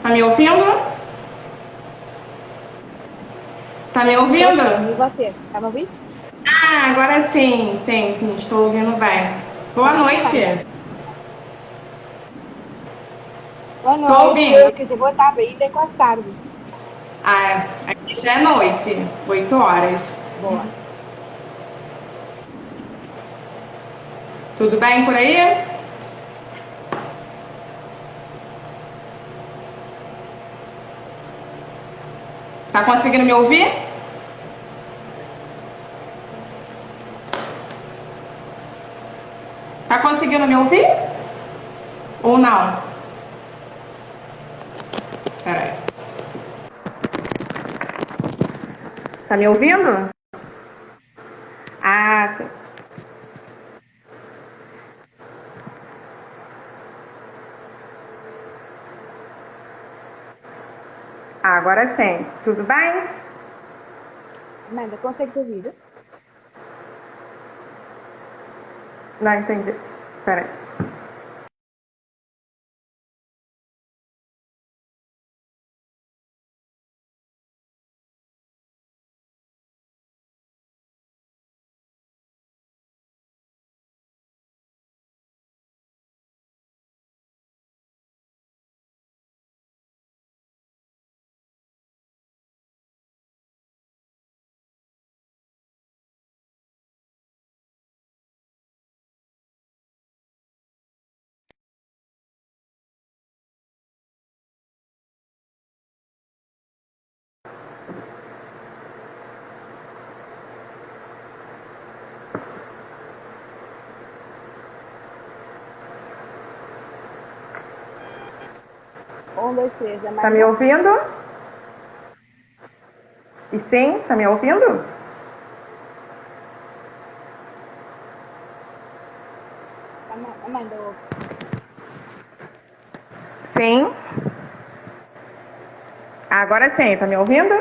Tá me ouvindo? Tá me Estou ouvindo? sim, e você? Está a ouvir? Ah, agora sim, sim, sim, estou ouvindo bem. Boa Tá noite. melhor. Boa Estou noite, ouvindo. quer dizer, boa tarde, ainda é quase tarde. Ah, aqui já é noite, 8 horas. Boa. Tudo bem por aí? Tá conseguindo me ouvir? Tá conseguindo me ouvir? Ou não? Peraí. Tá me ouvindo? Ah, sim. Ah, agora sim. Tudo bem? Amanda, consegues ouvir? Não entendi. Peraí. Um, dois, três, Tá me Amanda? ouvindo? E sim, tá me ouvindo? Amanda, ouve. Sim. Agora sim, tá me ouvindo?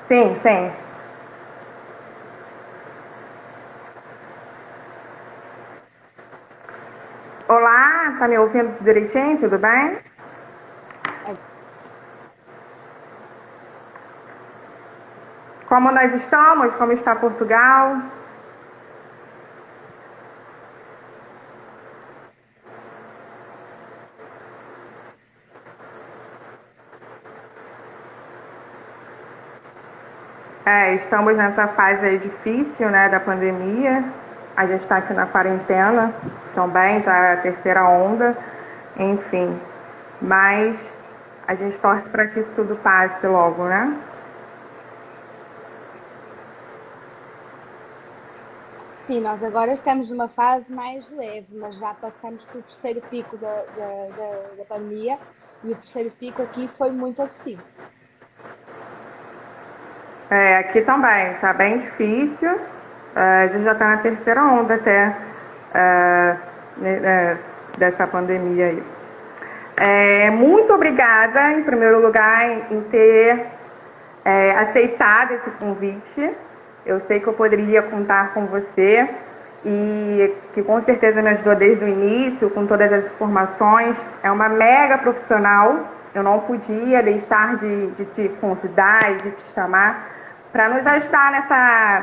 Sim, sim. Olá, tá me ouvindo direitinho? Tudo bem? Como nós estamos? Como está Portugal? Estamos nessa fase aí difícil, né, da pandemia. A gente está aqui na quarentena também, já é a terceira onda, enfim. Mas a gente torce para que isso tudo passe logo, né? Sim, nós agora estamos numa fase mais leve, mas já passamos pelo terceiro pico da pandemia e o terceiro pico aqui foi muito agressivo. Aqui também, tá bem difícil. A gente já está na terceira onda até é, dessa pandemia aí. Muito obrigada, em primeiro lugar, em ter aceitado esse convite. Eu sei que eu poderia contar com você e que com certeza me ajudou desde o início, com todas as informações. É uma mega profissional. Eu não podia deixar de te convidar e de te chamar para nos ajudar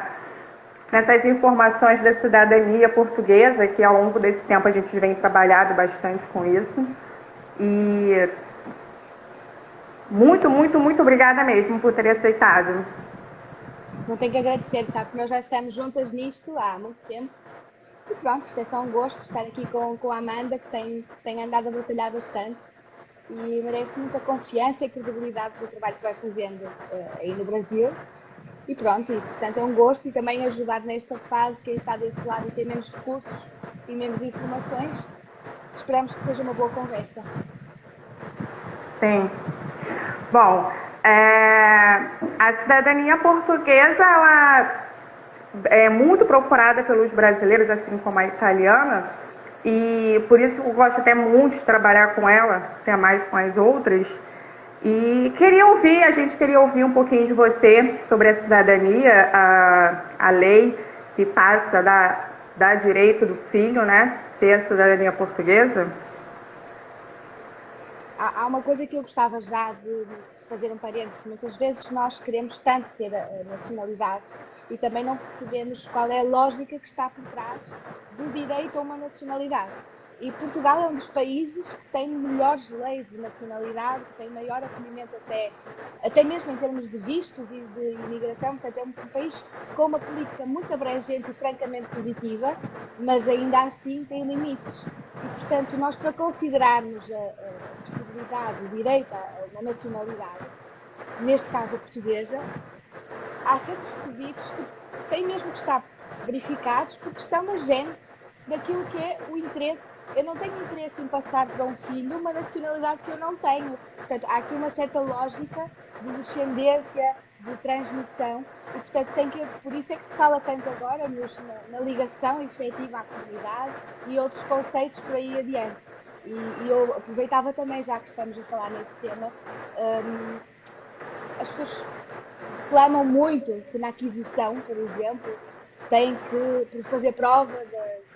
nessas informações da cidadania portuguesa, que ao longo desse tempo a gente vem trabalhando bastante com isso. E muito, muito, muito obrigada mesmo por ter aceitado. Não tenho que agradecer, sabe que nós já estamos juntas nisto há muito tempo. E pronto, isto é só um gosto estar aqui com a Amanda, que tem andado a batalhar bastante e merece muita confiança e credibilidade do trabalho que vai fazendo aí no Brasil. E pronto, e portanto é um gosto e também ajudar nesta fase quem está desse lado e tem menos recursos e menos informações. Esperamos que seja uma boa conversa. Sim. Bom, a cidadania portuguesa ela é muito procurada pelos brasileiros, assim como a italiana, e por isso eu gosto até muito de trabalhar com ela, até mais com as outras. E a gente queria ouvir um pouquinho de você sobre a cidadania, a lei que passa, dá direito do filho, né, ter a cidadania portuguesa. Há uma coisa que eu gostava já de fazer um parênteses. Muitas vezes nós queremos tanto ter a nacionalidade e também não percebemos qual é a lógica que está por trás do direito a uma nacionalidade. E Portugal é um dos países que tem melhores leis de nacionalidade, que tem maior acolhimento até mesmo em termos de vistos e de imigração. Portanto, é um país com uma política muito abrangente e francamente positiva, mas ainda assim tem limites. E, portanto, nós, para considerarmos a possibilidade, o direito a uma nacionalidade, neste caso a portuguesa, há certos requisitos que têm mesmo que estar verificados, porque estão na gênese daquilo que é o interesse. Eu não tenho interesse em passar para um filho uma nacionalidade que eu não tenho. Portanto, há aqui uma certa lógica de descendência, de transmissão, e portanto por isso é que se fala tanto agora na ligação efetiva à comunidade e outros conceitos por aí adiante. E eu aproveitava também, já que estamos a falar nesse tema, as pessoas reclamam muito que na aquisição, por exemplo, têm que fazer prova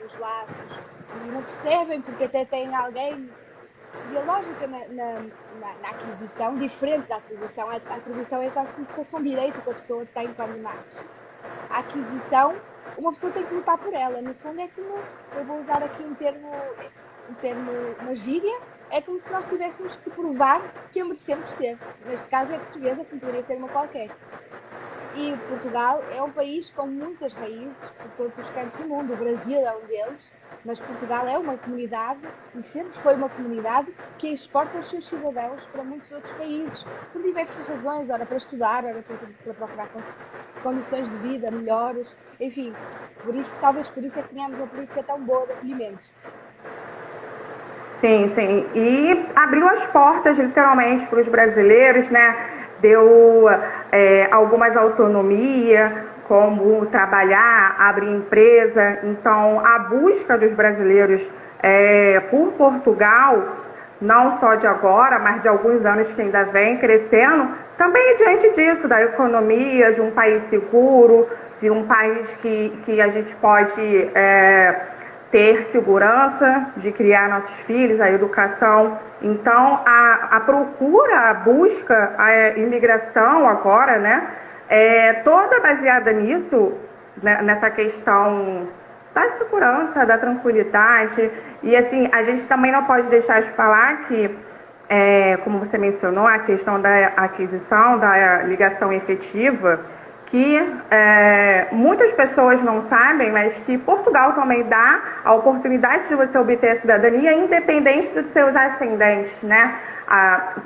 dos laços e não percebem porque até tem alguém. E a lógica na aquisição, diferente da atribuição, a atribuição é quase como se fosse um direito que a pessoa tem quando nasce. A aquisição, uma pessoa tem que lutar por ela. No fundo, é como, eu vou usar aqui um termo, uma gíria, é como se nós tivéssemos que provar que a merecemos ter. Neste caso é portuguesa, como poderia ser uma qualquer. E Portugal é um país com muitas raízes por todos os cantos do mundo. O Brasil é um deles, mas Portugal é uma comunidade e sempre foi uma comunidade que exporta os seus cidadãos para muitos outros países, por diversas razões, ora para estudar, ora para procurar condições de vida melhores, enfim, talvez por isso é que tenhamos uma política tão boa de acolhimento. Sim, sim. E abriu as portas, literalmente, para os brasileiros, né? Deu algumas autonomia, como trabalhar, abrir empresa. Então, a busca dos brasileiros por Portugal, não só de agora, mas de alguns anos que ainda vem crescendo, também é diante disso, da economia, de um país seguro, de um país que a gente pode ter segurança de criar nossos filhos, a educação. Então, a procura, a busca, a imigração agora, né, é toda baseada nisso, né, nessa questão da segurança, da tranquilidade. E, assim, a gente também não pode deixar de falar que, como você mencionou, a questão da aquisição, da ligação efetiva, que muitas pessoas não sabem, mas que Portugal também dá a oportunidade de você obter a cidadania independente dos seus ascendentes, né?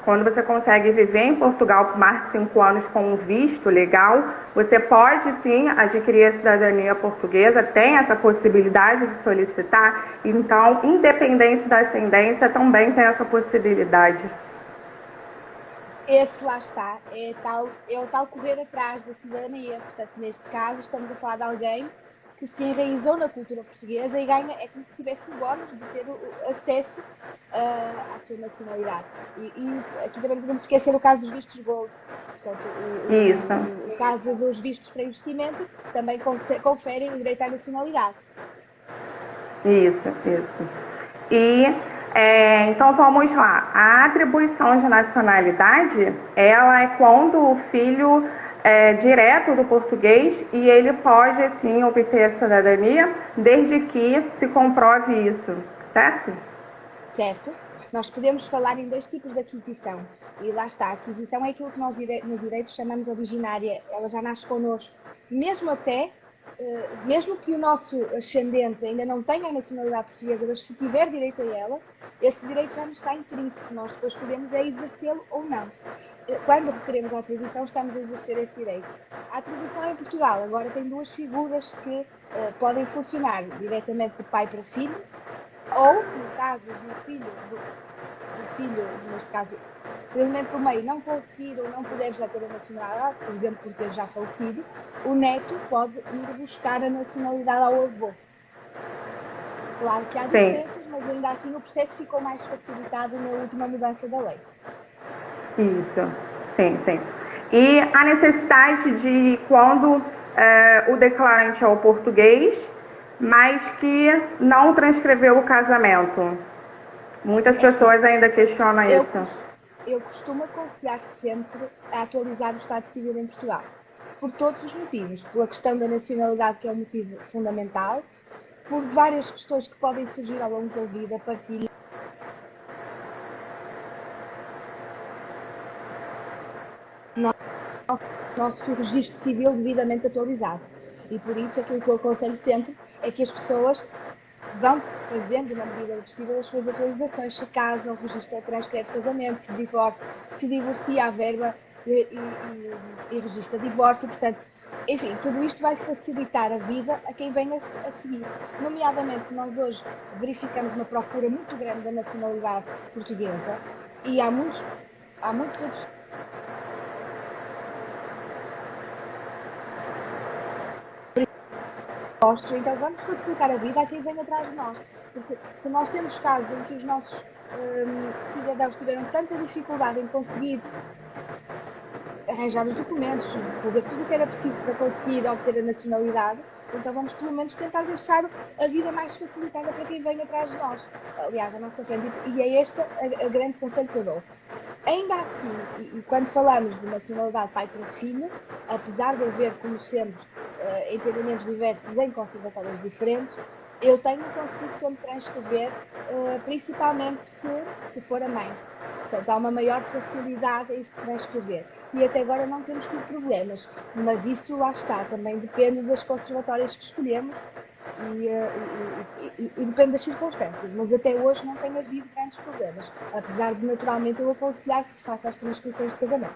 Quando você consegue viver em Portugal por mais de 5 anos com um visto legal, você pode sim adquirir a cidadania portuguesa, tem essa possibilidade de solicitar, então, independente da ascendência, também tem essa possibilidade. Esse lá está, é o tal correr atrás da cidadania. Portanto, neste caso, estamos a falar de alguém que se enraizou na cultura portuguesa e ganha, é como se tivesse o bónus de ter o acesso à sua nacionalidade. E aqui também podemos esquecer o caso dos vistos Gold. Portanto, o caso dos vistos para investimento também conferem o direito à nacionalidade. Isso. E então vamos lá. A atribuição de nacionalidade, ela é quando o filho é direto do português e ele pode sim obter a cidadania desde que se comprove isso, certo? Certo. Nós podemos falar em 2 tipos de aquisição. E lá está, a aquisição é aquilo que nós no direito chamamos originária. Ela já nasce connosco. Mesmo que o nosso ascendente ainda não tenha a nacionalidade portuguesa, mas se tiver direito a ela, esse direito já nos está intrínseco. Nós depois podemos exercê-lo ou não. Quando requeremos a atribuição, estamos a exercer esse direito. A atribuição em Portugal agora tem 2 figuras que podem funcionar diretamente de pai para filho, ou, no caso do filho, neste caso, o elemento do meio não conseguir ou não puder já ter a nacionalidade, por exemplo, por ter já falecido, o neto pode ir buscar a nacionalidade ao avô. Claro que há diferenças, mas ainda assim o processo ficou mais facilitado na última mudança da lei. Isso, sim, sim. E a necessidade de quando o declarante é o português, mas que não transcreveu o casamento. Muitas pessoas ainda questionam isso. Eu costumo aconselhar sempre a atualizar o Estado Civil em Portugal. Por todos os motivos. Pela questão da nacionalidade, que é um motivo fundamental. Por várias questões que podem surgir ao longo da vida, partilha. Nosso registro civil devidamente atualizado. E por isso aquilo que eu aconselho sempre é que as pessoas vão fazendo, na medida do possível, as suas atualizações, se casam, registra, transcreve casamento, se divorcia, se divorcia a verba e registra divórcio. Portanto, enfim, tudo isto vai facilitar a vida a quem vem a seguir. Nomeadamente, nós hoje verificamos uma procura muito grande da nacionalidade portuguesa e há muitos então vamos facilitar a vida a quem vem atrás de nós. Porque se nós temos casos em que os nossos cidadãos tiveram tanta dificuldade em conseguir arranjar os documentos, fazer tudo o que era preciso para conseguir obter a nacionalidade, então vamos pelo menos tentar deixar a vida mais facilitada para quem vem atrás de nós. Aliás, a nossa frente, e é este a grande conselho que eu dou. Ainda assim, e quando falamos de nacionalidade pai para filho, apesar de haver, como sempre, entendimentos diversos em conservatórios diferentes, eu tenho conseguido sempre transcrever, principalmente se for a mãe. Portanto, há uma maior facilidade em se transcrever. E até agora não temos tido problemas. Mas isso, lá está, também depende das conservatórias que escolhemos e depende das circunstâncias. Mas até hoje não tem havido grandes problemas. Apesar de, naturalmente, eu aconselhar que se faça as transcrições de casamento.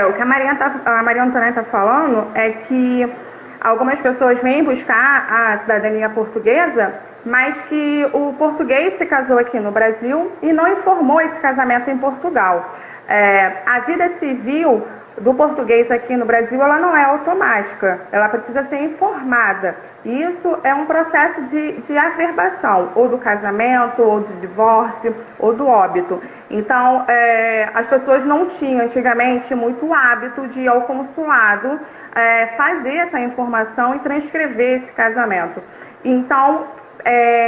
O que a Maria Antônia está falando é que algumas pessoas vêm buscar a cidadania portuguesa, mas que o português se casou aqui no Brasil e não informou esse casamento em Portugal. A vida civil do português aqui no Brasil, ela não é automática, ela precisa ser informada. E isso é um processo de averbação, ou do casamento, ou do divórcio, ou do óbito. Então, as pessoas não tinham antigamente muito hábito de ir ao consulado fazer essa informação e transcrever esse casamento. Então,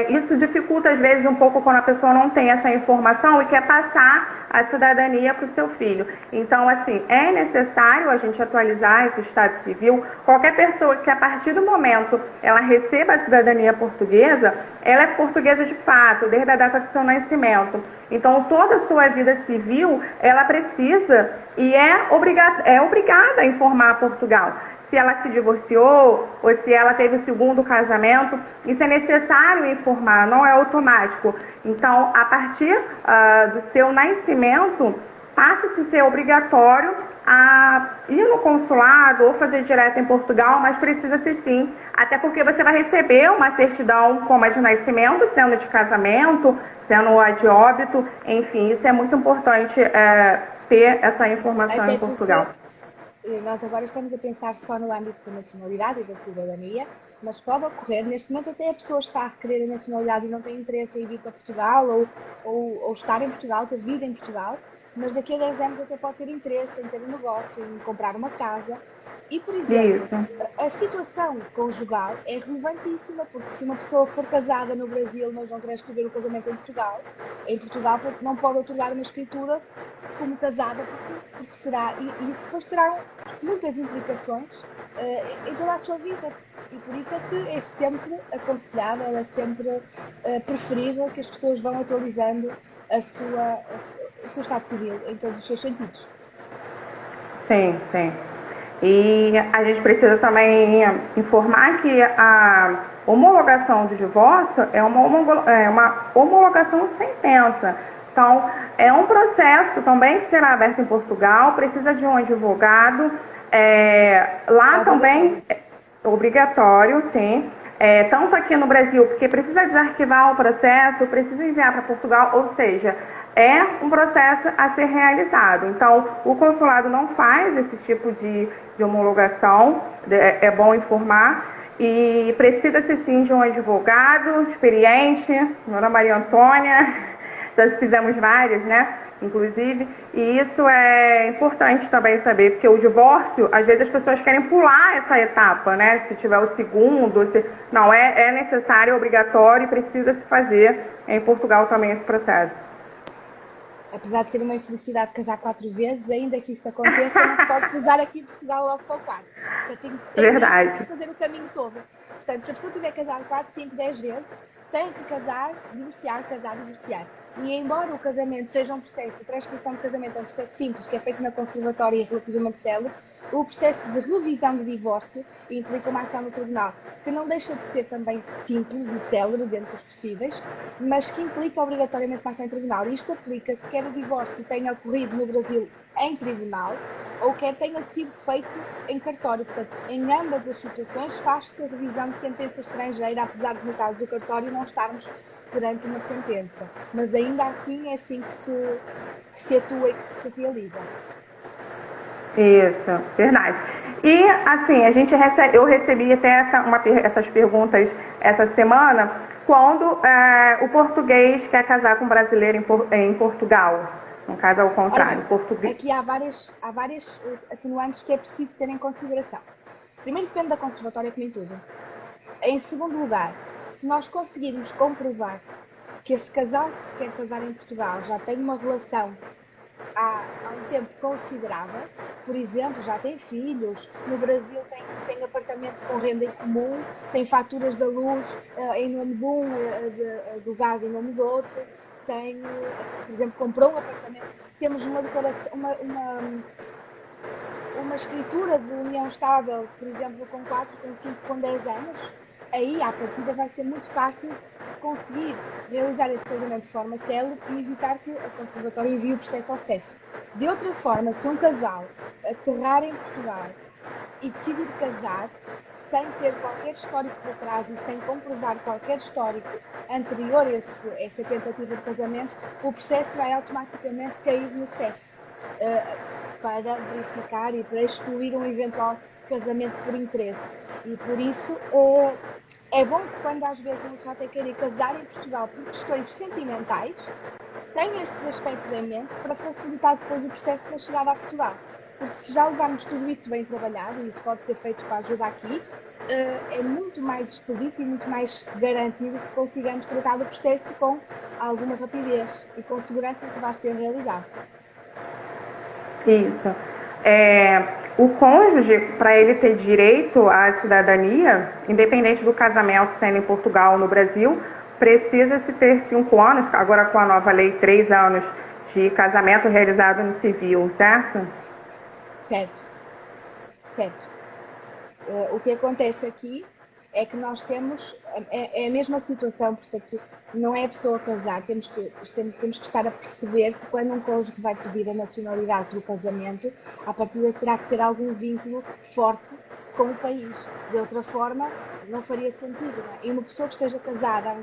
isso dificulta às vezes um pouco quando a pessoa não tem essa informação e quer passar a cidadania para o seu filho. Então, assim, é necessário a gente atualizar esse Estado Civil. Qualquer pessoa que a partir do momento ela receba a cidadania portuguesa, ela é portuguesa de fato, desde a data do seu nascimento. Então, toda a sua vida civil, ela precisa e é obrigada a informar Portugal. Se ela se divorciou ou se ela teve o segundo casamento, isso é necessário informar, não é automático. Então, a partir do seu nascimento, passa-se a ser obrigatório a ir no consulado ou fazer direto em Portugal, mas precisa-se sim, até porque você vai receber uma certidão como a de nascimento, sendo de casamento, sendo a de óbito, enfim, isso é muito importante ter essa informação em Portugal. Nós agora estamos a pensar só no âmbito da nacionalidade e da cidadania, mas pode ocorrer, neste momento até a pessoa está a querer a nacionalidade e não tem interesse em vir para Portugal ou estar em Portugal, ter vida em Portugal, mas daqui a 10 anos até pode ter interesse em ter um negócio, em comprar uma casa. E, por exemplo, a situação conjugal é relevantíssima, porque se uma pessoa for casada no Brasil, mas não transcrever o casamento em Portugal não pode otorgar uma escritura como casada, porque será, e isso depois terá muitas implicações em toda a sua vida. E por isso é que é sempre aconselhável, é sempre preferível que as pessoas vão atualizando o seu estado civil em todos os seus sentidos. Sim, sim. E a gente precisa também informar que a homologação do divórcio é uma homologação de sentença. Então, é um processo também que será aberto em Portugal, precisa de um advogado. Lá também é obrigatório, sim. Tanto aqui no Brasil, porque precisa desarquivar o processo, precisa enviar para Portugal, ou seja, é um processo a ser realizado. Então, o consulado não faz esse tipo de homologação, é bom informar, e precisa-se sim de um advogado experiente, Dona Maria Antônia, já fizemos vários, né? inclusive, e isso é importante também saber, porque o divórcio, às vezes as pessoas querem pular essa etapa, né? Se tiver o segundo, não, é necessário, é obrigatório e precisa se fazer em Portugal também esse processo. Apesar de ser uma infelicidade casar 4 vezes, ainda que isso aconteça, não se pode cruzar aqui em Portugal logo para o 4. Portanto, tem mesmo que se fazer o caminho todo. Portanto, se a pessoa tiver casado 4, 5, 10 vezes, tem que casar, divorciar, casar, divorciar. E embora o casamento seja um processo, a transcrição de casamento é um processo simples, que é feito na conservatória e relativamente célere, o processo de revisão de divórcio implica uma ação no tribunal, que não deixa de ser também simples e célere dentro dos possíveis, mas que implica obrigatoriamente uma ação em tribunal. Isto aplica-se quer o divórcio tenha ocorrido no Brasil em tribunal, ou quer tenha sido feito em cartório. Portanto, em ambas as situações faz-se a revisão de sentença estrangeira, apesar de, no caso do cartório, não estarmos perante uma sentença. Mas ainda assim é assim que se atua e que se realiza. Isso, verdade. E assim, eu recebi até essas perguntas essa semana, quando o português quer casar com um brasileiro em Portugal. No caso, ao contrário. Português. Aqui há várias atenuantes que é preciso ter em consideração. Primeiro, depende da conservatória, como em tudo. Em segundo lugar, se nós conseguirmos comprovar que esse casal que se quer casar em Portugal já tem uma relação há um tempo considerável, por exemplo, já tem filhos, no Brasil tem apartamento com renda em comum, tem faturas da luz em nome de um, do gás em nome do outro, tem, por exemplo, comprou um apartamento, temos uma declaração, uma escritura de união estável, por exemplo, com 4, com 5, com 10 anos, aí à partida vai ser muito fácil conseguir realizar esse casamento de forma célere e evitar que a conservatória envie o processo ao CEF. De outra forma, se um casal aterrar em Portugal e decidir casar, sem ter qualquer histórico por trás e sem comprovar qualquer histórico anterior a essa tentativa de casamento, o processo vai automaticamente cair no CEF para verificar e para excluir um eventual casamento por interesse. E por isso é bom que quando às vezes um casal quer casar em Portugal por questões sentimentais, tenha estes aspectos em mente para facilitar depois o processo na chegada a Portugal. Porque se já levarmos tudo isso bem trabalhado, e isso pode ser feito com a ajuda aqui, é muito mais expedito e muito mais garantido que consigamos tratar do processo com alguma rapidez e com segurança que vai ser realizado. Isso. O cônjuge, para ele ter direito à cidadania, independente do casamento sendo em Portugal ou no Brasil, precisa-se ter 5 anos, agora com a nova lei, 3 anos de casamento realizado no civil, certo? Certo. O que acontece aqui é que nós temos a mesma situação, portanto, não é a pessoa casar, temos que estar a perceber que quando um cônjuge vai pedir a nacionalidade pelo casamento, a partida terá que ter algum vínculo forte com o país. De outra forma, não faria sentido. Não é? E uma pessoa que esteja casada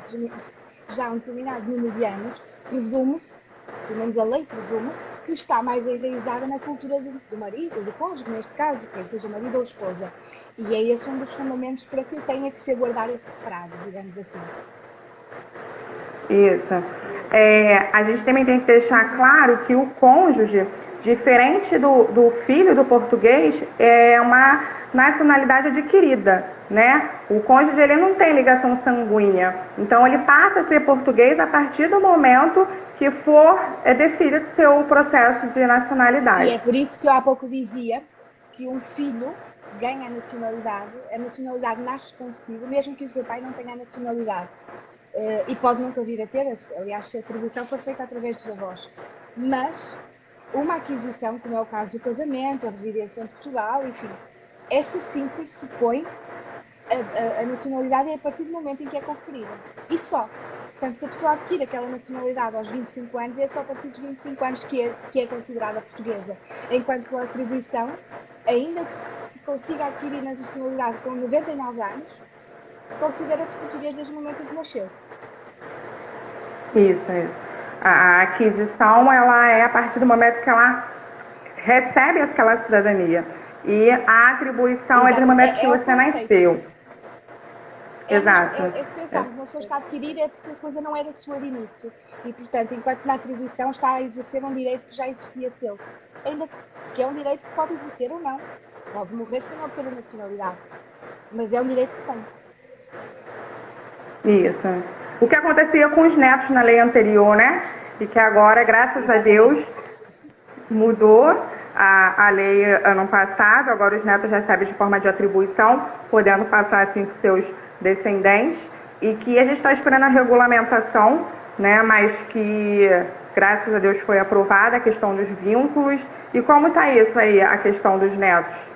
já há um determinado número de anos, presume-se, pelo menos a lei presume, que está mais enraizada na cultura do marido, do cônjuge, neste caso, quer seja marido ou esposa. E é esse um dos fundamentos para que tenha que se guardar esse prazo, digamos assim. Isso. A gente também tem que deixar claro que o cônjuge, diferente do filho do português, é uma nacionalidade adquirida, né? O cônjuge, ele não tem ligação sanguínea, então ele passa a ser português a partir do momento que for definido seu processo de nacionalidade. E é por isso que eu há pouco dizia que um filho ganha a nacionalidade nasce consigo, mesmo que o seu pai não tenha a nacionalidade. E pode nunca vir a ter, aliás, se a atribuição for feita através dos avós. Mas uma aquisição, como é o caso do casamento, a residência em Portugal, enfim, essa sim pressupõe a nacionalidade é a partir do momento em que é conferida. E só. Portanto, se a pessoa adquire aquela nacionalidade aos 25 anos, é só a partir dos 25 anos que é considerada portuguesa. Enquanto pela atribuição, ainda que consiga adquirir a nacionalidade com 99 anos, considera-se português desde o momento em que nasceu. Isso. A aquisição, ela é a partir do momento que ela recebe aquela cidadania. E a atribuição é do momento que você nasceu. Exato. É situação, uma pessoa está a adquirir é porque a coisa não era sua de início. E, portanto, enquanto na atribuição está a exercer um direito que já existia seu. Ainda que é um direito que pode exercer ou não. Pode morrer sem obter a nacionalidade. Mas é um direito que tem. Isso. O que acontecia com os netos na lei anterior, né? E que agora, graças a Deus, mudou a lei ano passado. Agora os netos recebem de forma de atribuição, podendo passar assim para os seus descendentes. E que a gente está esperando a regulamentação, né? Mas que, graças a Deus, foi aprovada a questão dos vínculos. E como está isso aí, a questão dos netos?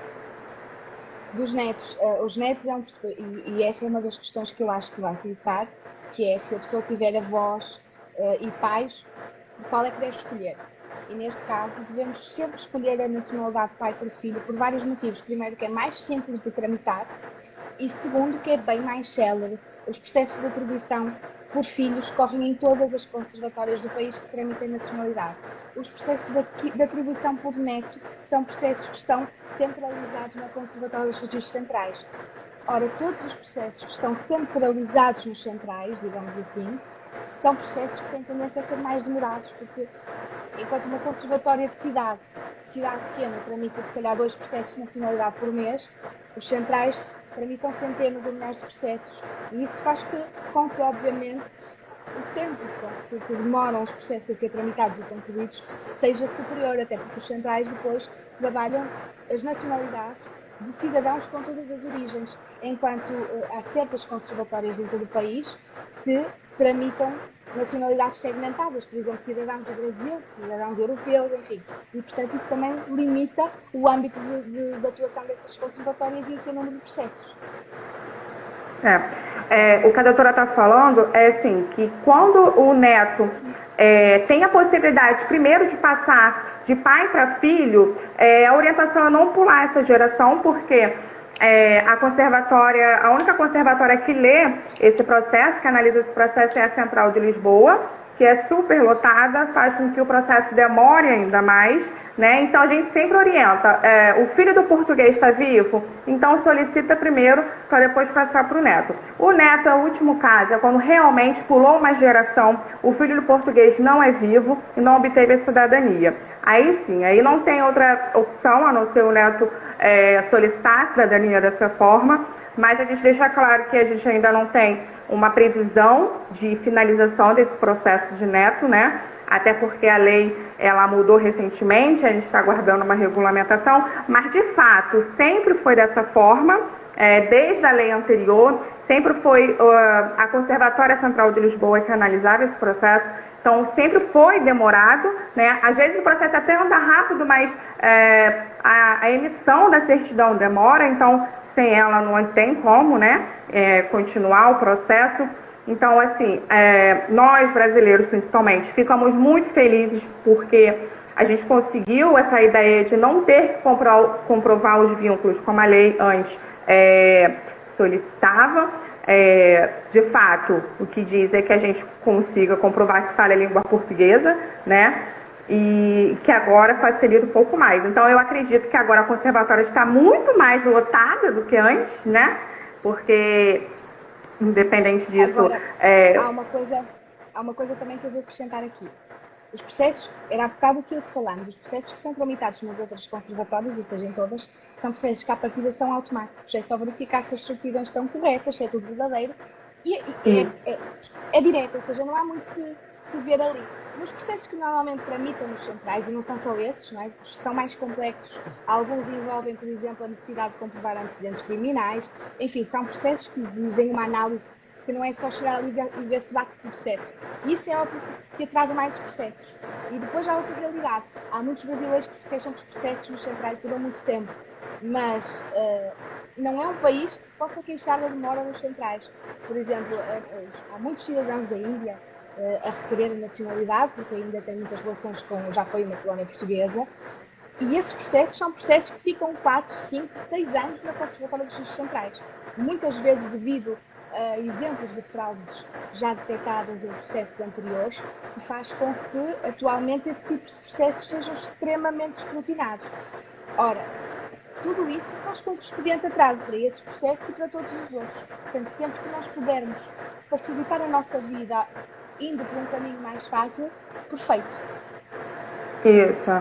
Dos netos, os netos é e essa é uma das questões que eu acho que vai colocar, que é se a pessoa tiver avós e pais, qual é que deve escolher? E neste caso devemos sempre escolher a nacionalidade pai por filho por vários motivos. Primeiro, que é mais simples de tramitar, e segundo, que é bem mais célere. Os processos de atribuição por filhos correm em todas as conservatórias do país que tramitem nacionalidade. Os processos de atribuição por neto são processos que estão centralizados na Conservatória dos Registros Centrais. Ora, todos os processos que estão centralizados nos centrais, digamos assim, são processos que têm tendência a ser mais demorados, porque enquanto uma conservatória de cidade pequena tramita se calhar 2 processos de nacionalidade por mês, os centrais tramitam centenas ou milhares de processos. E isso faz com que, obviamente, o tempo que demoram os processos a ser tramitados e concluídos seja superior, até porque os centrais depois trabalham as nacionalidades de cidadãos com todas as origens, enquanto há certas conservatórias em todo o país que tramitam nacionalidades segmentadas, por exemplo, cidadãos do Brasil, cidadãos europeus, enfim. E, portanto, isso também limita o âmbito de atuação dessas conservatórias e o seu número de processos. O que a doutora está falando é assim, que quando o neto tem a possibilidade, primeiro, de passar de pai para filho, a orientação é não pular essa geração, porque a única conservatória que lê esse processo, que analisa esse processo, é a Central de Lisboa, que é super lotada, faz com que o processo demore ainda mais, né? Então a gente sempre orienta, o filho do português está vivo, então solicita primeiro para depois passar para o neto. O neto é o último caso, é quando realmente pulou uma geração, o filho do português não é vivo e não obteve a cidadania. Aí sim, aí não tem outra opção a não ser o neto solicitar a cidadania dessa forma, mas a gente deixa claro que a gente ainda não tem uma previsão de finalização desse processo de neto, né? Até porque a lei ela mudou recentemente, a gente está aguardando uma regulamentação, mas de fato sempre foi dessa forma, desde a lei anterior, sempre foi a Conservatória Central de Lisboa que analisava esse processo, então sempre foi demorado, né? Às vezes o processo até anda rápido, mas a emissão da certidão demora, então sem ela não tem como, né, continuar o processo. Então, assim, nós brasileiros, principalmente, ficamos muito felizes porque a gente conseguiu essa ideia de não ter que comprovar os vínculos como a lei antes solicitava. De fato, o que diz é que a gente consiga comprovar que fala a língua portuguesa, né? E que agora facilita um pouco mais. Então eu acredito que agora a conservatória está muito mais lotada do que antes, né? Porque, independente disso... Agora, há uma coisa também que eu vou acrescentar aqui. Os processos, era há bocado aquilo que falamos, os processos que são tramitados nas outras conservatórias, ou seja, em todas, são processos que à partida são automáticos. É só verificar se as certidões estão corretas, se é tudo verdadeiro. E é direto, ou seja, não há muito que ver ali. Nos processos que normalmente tramitam nos centrais, e não são só esses, não é? São mais complexos. Alguns envolvem, por exemplo, a necessidade de comprovar antecedentes criminais. Enfim, são processos que exigem uma análise que não é só chegar ali e ver se bate tudo certo. E isso é óbvio que atrasa mais os processos. E depois há outra realidade. Há muitos brasileiros que se queixam que os processos nos centrais duram muito tempo. Mas não é um país que se possa queixar da demora nos centrais. Por exemplo, há muitos cidadãos da Índia a requerer a nacionalidade, porque ainda tem muitas relações com, já foi uma colónia portuguesa, e esses processos são processos que ficam 4, 5, 6 anos na Conservatória dos Registros Centrais. Muitas vezes devido a exemplos de fraudes já detectadas em processos anteriores, que faz com que atualmente esse tipo de processos sejam extremamente escrutinados. Ora, tudo isso faz com que o expediente atrase para esses processos e para todos os outros. Portanto, sempre que nós pudermos facilitar a nossa vida indo por um caminho mais fácil, perfeito. Isso.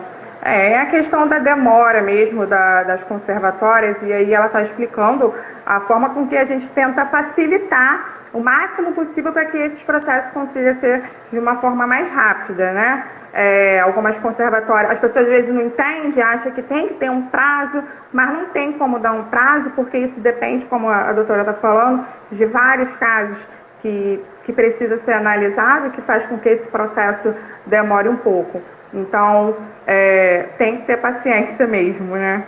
É a questão da demora mesmo das conservatórias, e aí ela está explicando a forma com que a gente tenta facilitar o máximo possível para que esses processos consigam ser de uma forma mais rápida, né? Algumas conservatórias, as pessoas às vezes não entendem, acham que tem que ter um prazo, mas não tem como dar um prazo, porque isso depende, como a doutora está falando, de vários casos que precisa ser analisado, que faz com que esse processo demore um pouco. Então, tem que ter paciência mesmo, né?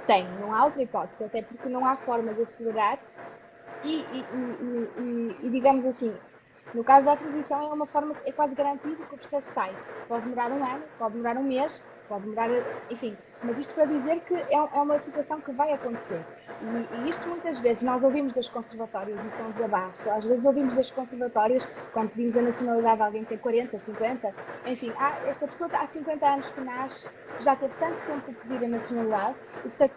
Tem, não há outra hipótese, até porque não há forma de acelerar e digamos assim, no caso da atribuição é uma forma, é quase garantido que o processo sai. Pode demorar um ano, pode demorar um mês, pode demorar, enfim. Mas isto para dizer que é uma situação que vai acontecer. E isto muitas vezes nós ouvimos das conservatórias, isso é um desabafo. Às vezes ouvimos das conservatórias, quando pedimos a nacionalidade de alguém que tem 40, 50, enfim, esta pessoa há 50 anos que nasce, já teve tanto tempo para pedir a nacionalidade, e portanto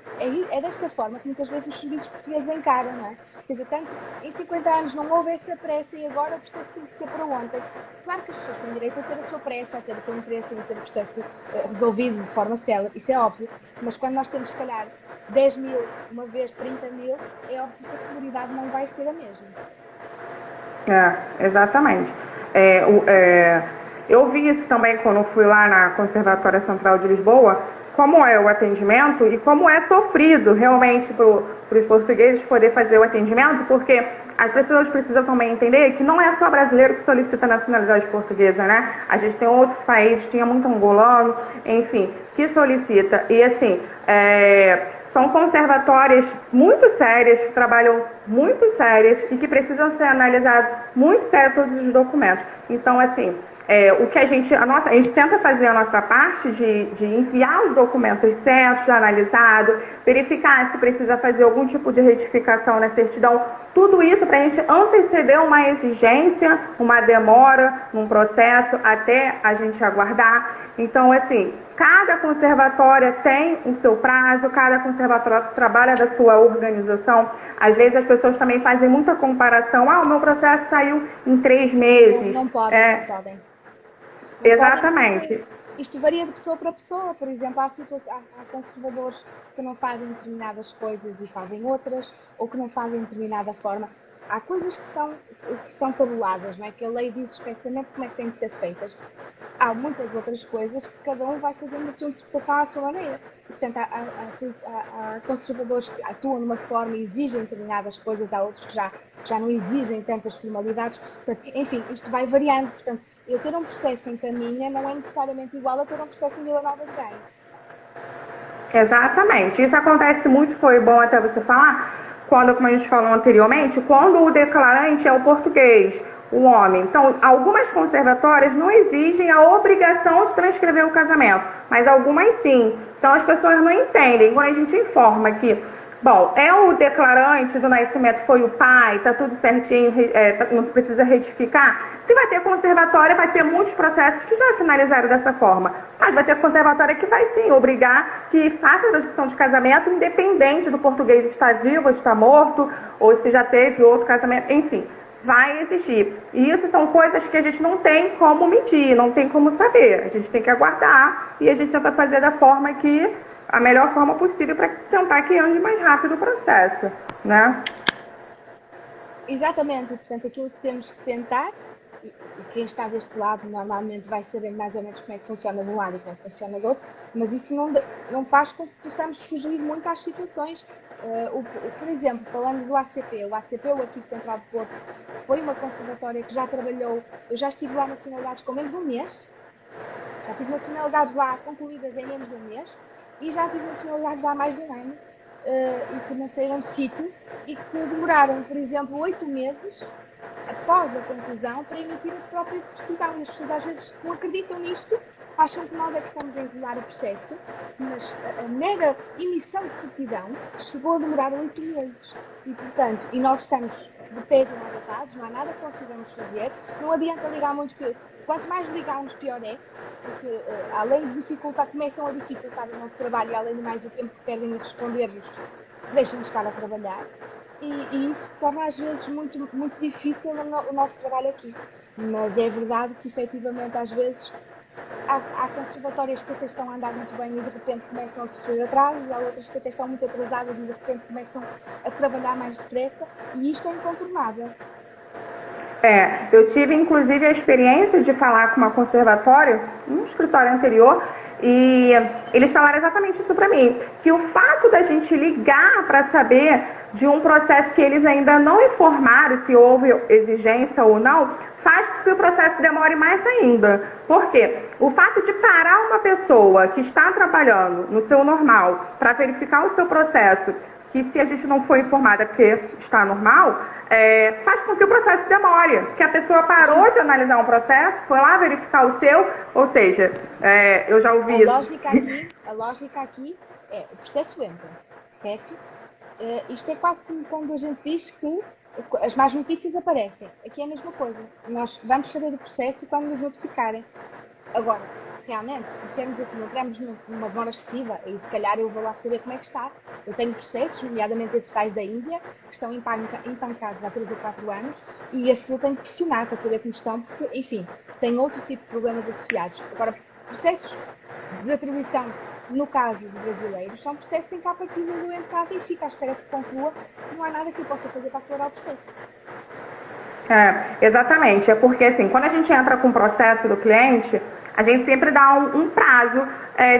é desta forma que muitas vezes os serviços portugueses encaram, não é? Quer dizer, tanto em 50 anos não houve essa pressa e agora o processo tem que ser para ontem. Claro que as pessoas têm direito a ter a sua pressa, a ter o seu interesse em ter o processo resolvido de forma célere, isso é óbvio, mas quando nós temos, se calhar, 10 mil, uma vez 30 mil, é óbvio que a celeridade não vai ser a mesma. Exatamente. Eu vi isso também quando fui lá na Conservatória Central de Lisboa, como é o atendimento e como é sofrido realmente para os portugueses poder fazer o atendimento, porque as pessoas precisam também entender que não é só brasileiro que solicita a nacionalidade portuguesa, né? A gente tem outros países, tinha muito angolano, enfim, que solicita. E assim, são conservatórias muito sérias, que trabalham muito sérias e que precisam ser analisados muito sério todos os documentos. Então, assim, o que a gente tenta fazer a nossa parte de enviar os documentos certos, analisado, verificar se precisa fazer algum tipo de retificação na certidão, tudo isso para a gente anteceder uma exigência, uma demora num processo até a gente aguardar. Então, assim, cada conservatória tem o seu prazo, cada conservatório trabalha da sua organização. Às vezes as pessoas também fazem muita comparação. O meu processo saiu em 3 meses. Não podem, não podem. Exatamente. Podem, isto varia de pessoa para pessoa. Por exemplo, há conservadores que não fazem determinadas coisas e fazem outras, ou que não fazem de determinada forma. Há coisas que são tabuladas, não é? Que a lei diz especificamente como é que têm de ser feitas. Há muitas outras coisas que cada um vai fazendo a sua interpretação à sua maneira. E, portanto, há conservadores que atuam de uma forma e exigem determinadas coisas, há outros que já não exigem tantas formalidades. Portanto, enfim, isto vai variando. Portanto, eu ter um processo em Caminha não é necessariamente igual a ter um processo em Vila Nova de Gaia. Exatamente. Isso acontece muito, foi bom até você falar, como a gente falou anteriormente, quando o declarante é o português, o homem. Então, algumas conservatórias não exigem a obrigação de transcrever o casamento, mas algumas sim. Então, as pessoas não entendem. Quando a gente informa que, bom, é o declarante do nascimento, foi o pai, tá tudo certinho, não precisa retificar. Se vai ter conservatória, vai ter muitos processos que já finalizaram dessa forma. Mas vai ter conservatória que vai sim obrigar que faça a transcrição de casamento, independente do português estar vivo, estar morto, ou se já teve outro casamento, enfim. Vai exigir. E isso são coisas que a gente não tem como medir, não tem como saber. A gente tem que aguardar e a gente tenta fazer da forma que a melhor forma possível para tentar que ande mais rápido o processo, né? Exatamente, portanto, aquilo que temos que tentar, e quem está deste lado normalmente vai saber mais ou menos como é que funciona de um lado e como é que funciona do outro, mas isso não faz com que possamos fugir muito às situações. Por exemplo, falando do ACP, o ACP, o Arquivo Central de Porto, foi uma conservatória que já trabalhou, eu já estive lá nacionalidades com menos de um mês, já tive nacionalidades lá concluídas em menos de um mês, e já tive nacionalidades lá há mais de um ano, e que não saíram de sítio, e que demoraram, por exemplo, 8 meses após a conclusão para emitir a própria certidão. E as pessoas às vezes não acreditam nisto, acham que nós é que estamos a enrolar o processo, mas a mera emissão de certidão chegou a demorar 8 meses. E, portanto, nós estamos de pés amarratados, não há nada que consigamos fazer. Não adianta ligar muito, que quanto mais ligarmos, pior é, porque além de dificultar, começam a dificultar o nosso trabalho e além de mais o tempo que perdem a responder-nos, deixam de estar a trabalhar. E isso torna às vezes muito, muito difícil o nosso trabalho aqui. Mas é verdade que efetivamente às vezes há conservatórias que até estão a andar muito bem e de repente começam a sofrer atrasos, há outras que até estão muito atrasadas e de repente começam a trabalhar mais depressa, e isto é incontornável. Eu tive inclusive a experiência de falar com uma conservatória, um escritório anterior, e eles falaram exatamente isso para mim, que o fato da gente ligar para saber de um processo que eles ainda não informaram se houve exigência ou não, faz com que o processo demore mais ainda. Por quê? O fato de parar uma pessoa que está trabalhando no seu normal para verificar o seu processo, que se a gente não for informada porque está normal, faz com que o processo demore, que a pessoa parou de analisar um processo, foi lá verificar o seu, ou seja, eu já ouvi isso. A lógica aqui é, o processo entra, certo? Isto é quase como quando a gente diz que as más notícias aparecem. Aqui é a mesma coisa. Nós vamos saber do processo quando nos notificarem. Agora, realmente, se dissermos assim, entramos numa demora excessiva, e se calhar eu vou lá saber como é que está. Eu tenho processos, nomeadamente esses tais da Índia, que estão empancados há 3 ou 4 anos, e estes eu tenho que pressionar para saber como estão, porque, enfim, têm outro tipo de problemas associados. Agora, processos de atribuição, no caso de brasileiros, são processos em que, à partida, eu entrada e fico à espera que conclua, e não há nada que eu possa fazer para acelerar o processo. Exatamente, é porque assim, quando a gente entra com o processo do cliente, a gente sempre dá um prazo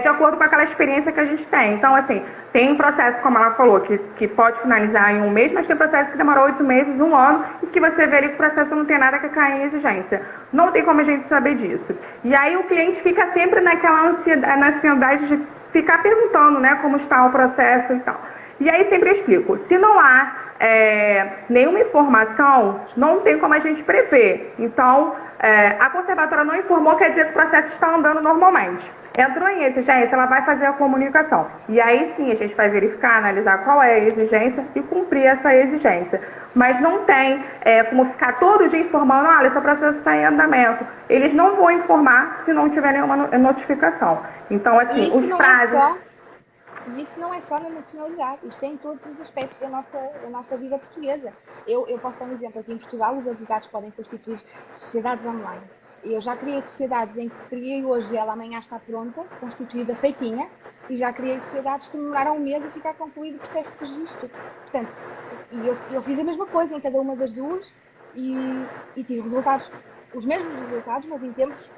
de acordo com aquela experiência que a gente tem. Então, assim, tem um processo, como ela falou, que pode finalizar em 1 mês, mas tem processo que demorou 8 meses, 1 ano, e que você vê que o processo não tem nada que cair em exigência. Não tem como a gente saber disso. E aí o cliente fica sempre naquela ansiedade de ficar perguntando, né, como está o processo e tal. E aí sempre explico, se não há nenhuma informação, não tem como a gente prever. Então, a conservadora não informou, quer dizer que o processo está andando normalmente. Entrou em exigência, ela vai fazer a comunicação. E aí sim a gente vai verificar, analisar qual é a exigência e cumprir essa exigência. Mas não tem como ficar todo dia informando, olha, seu processo está em andamento. Eles não vão informar se não tiver nenhuma notificação. Então, assim, os prazos... E isso não é só na nacionalidade, isto é em todos os aspectos da nossa vida portuguesa. Eu posso dar um exemplo, aqui em Portugal os advogados podem constituir sociedades online. Eu já criei sociedades em que criei hoje e ela amanhã está pronta, constituída, feitinha, e já criei sociedades que demoraram 1 mês a ficar concluído o processo de registro. Portanto, eu fiz a mesma coisa em cada uma das duas e tive resultados, os mesmos resultados, mas em tempos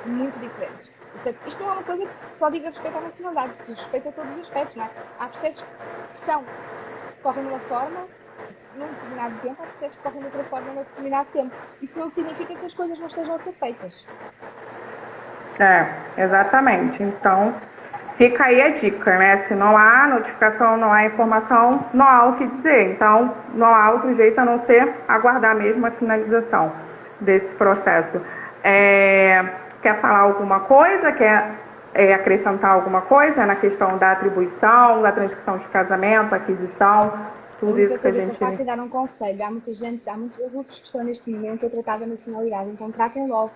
muito diferentes. Portanto, isto não é uma coisa que só diga respeito à nacionalidade, se diz respeito a todos os aspectos, não é? Há processos que correm de uma forma num determinado tempo, há processos que correm de outra forma num determinado tempo. Isso não significa que as coisas não estejam a ser feitas. Exatamente. Então, fica aí a dica, né? Se não há notificação, não há informação, não há o que dizer. Então, não há outro jeito a não ser aguardar mesmo a finalização desse processo. Quer falar alguma coisa? Quer acrescentar alguma coisa na questão da atribuição, da transcrição de casamento, aquisição, tudo isso que a gente... Eu faço é dar um conselho. Há muitos adultos que estão neste momento a tratar da nacionalidade, então tratem logo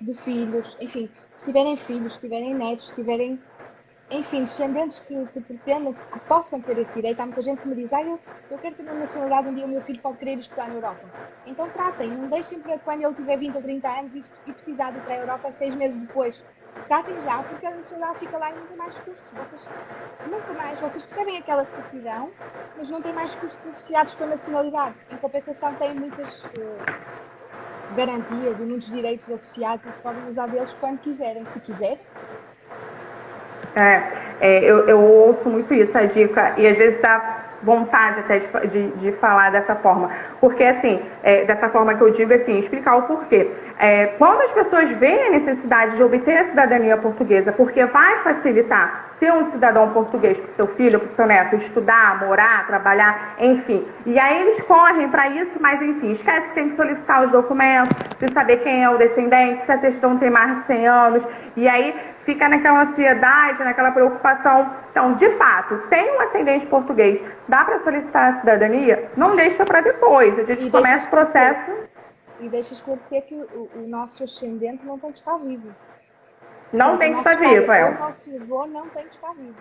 de filhos, enfim, se tiverem filhos, se tiverem netos, se tiverem, enfim, descendentes que pretendam, que possam ter esse direito. Há muita gente que me diz, eu quero ter uma nacionalidade, um dia o meu filho pode querer estudar na Europa. Então tratem, não deixem para quando ele tiver 20 ou 30 anos e precisar de ir para a Europa 6 meses depois. Tratem já, porque a nacionalidade fica lá e não tem mais custos. Vocês recebem aquela certidão, mas não tem mais custos associados com a nacionalidade. Em compensação, têm muitas garantias e muitos direitos associados e podem usar deles quando quiserem, se quiserem. Eu ouço muito isso, a dica, e às vezes vontade até de falar dessa forma. Porque, assim, dessa forma que eu digo, assim, explicar o porquê. Quando as pessoas veem a necessidade de obter a cidadania portuguesa, porque vai facilitar ser um cidadão português para o seu filho, para o seu neto, estudar, morar, trabalhar, enfim. E aí eles correm para isso, mas, enfim, esquece que tem que solicitar os documentos, de saber quem é o descendente, se a certidão tem mais de 100 anos, e aí fica naquela ansiedade, naquela preocupação. Então, de fato, tem um ascendente português, dá para solicitar a cidadania? Não deixa para depois, a gente começa o processo. E deixa esclarecer que o nosso ascendente não tem que estar vivo. Não tem que estar vivo, O nosso avô não tem que estar vivo.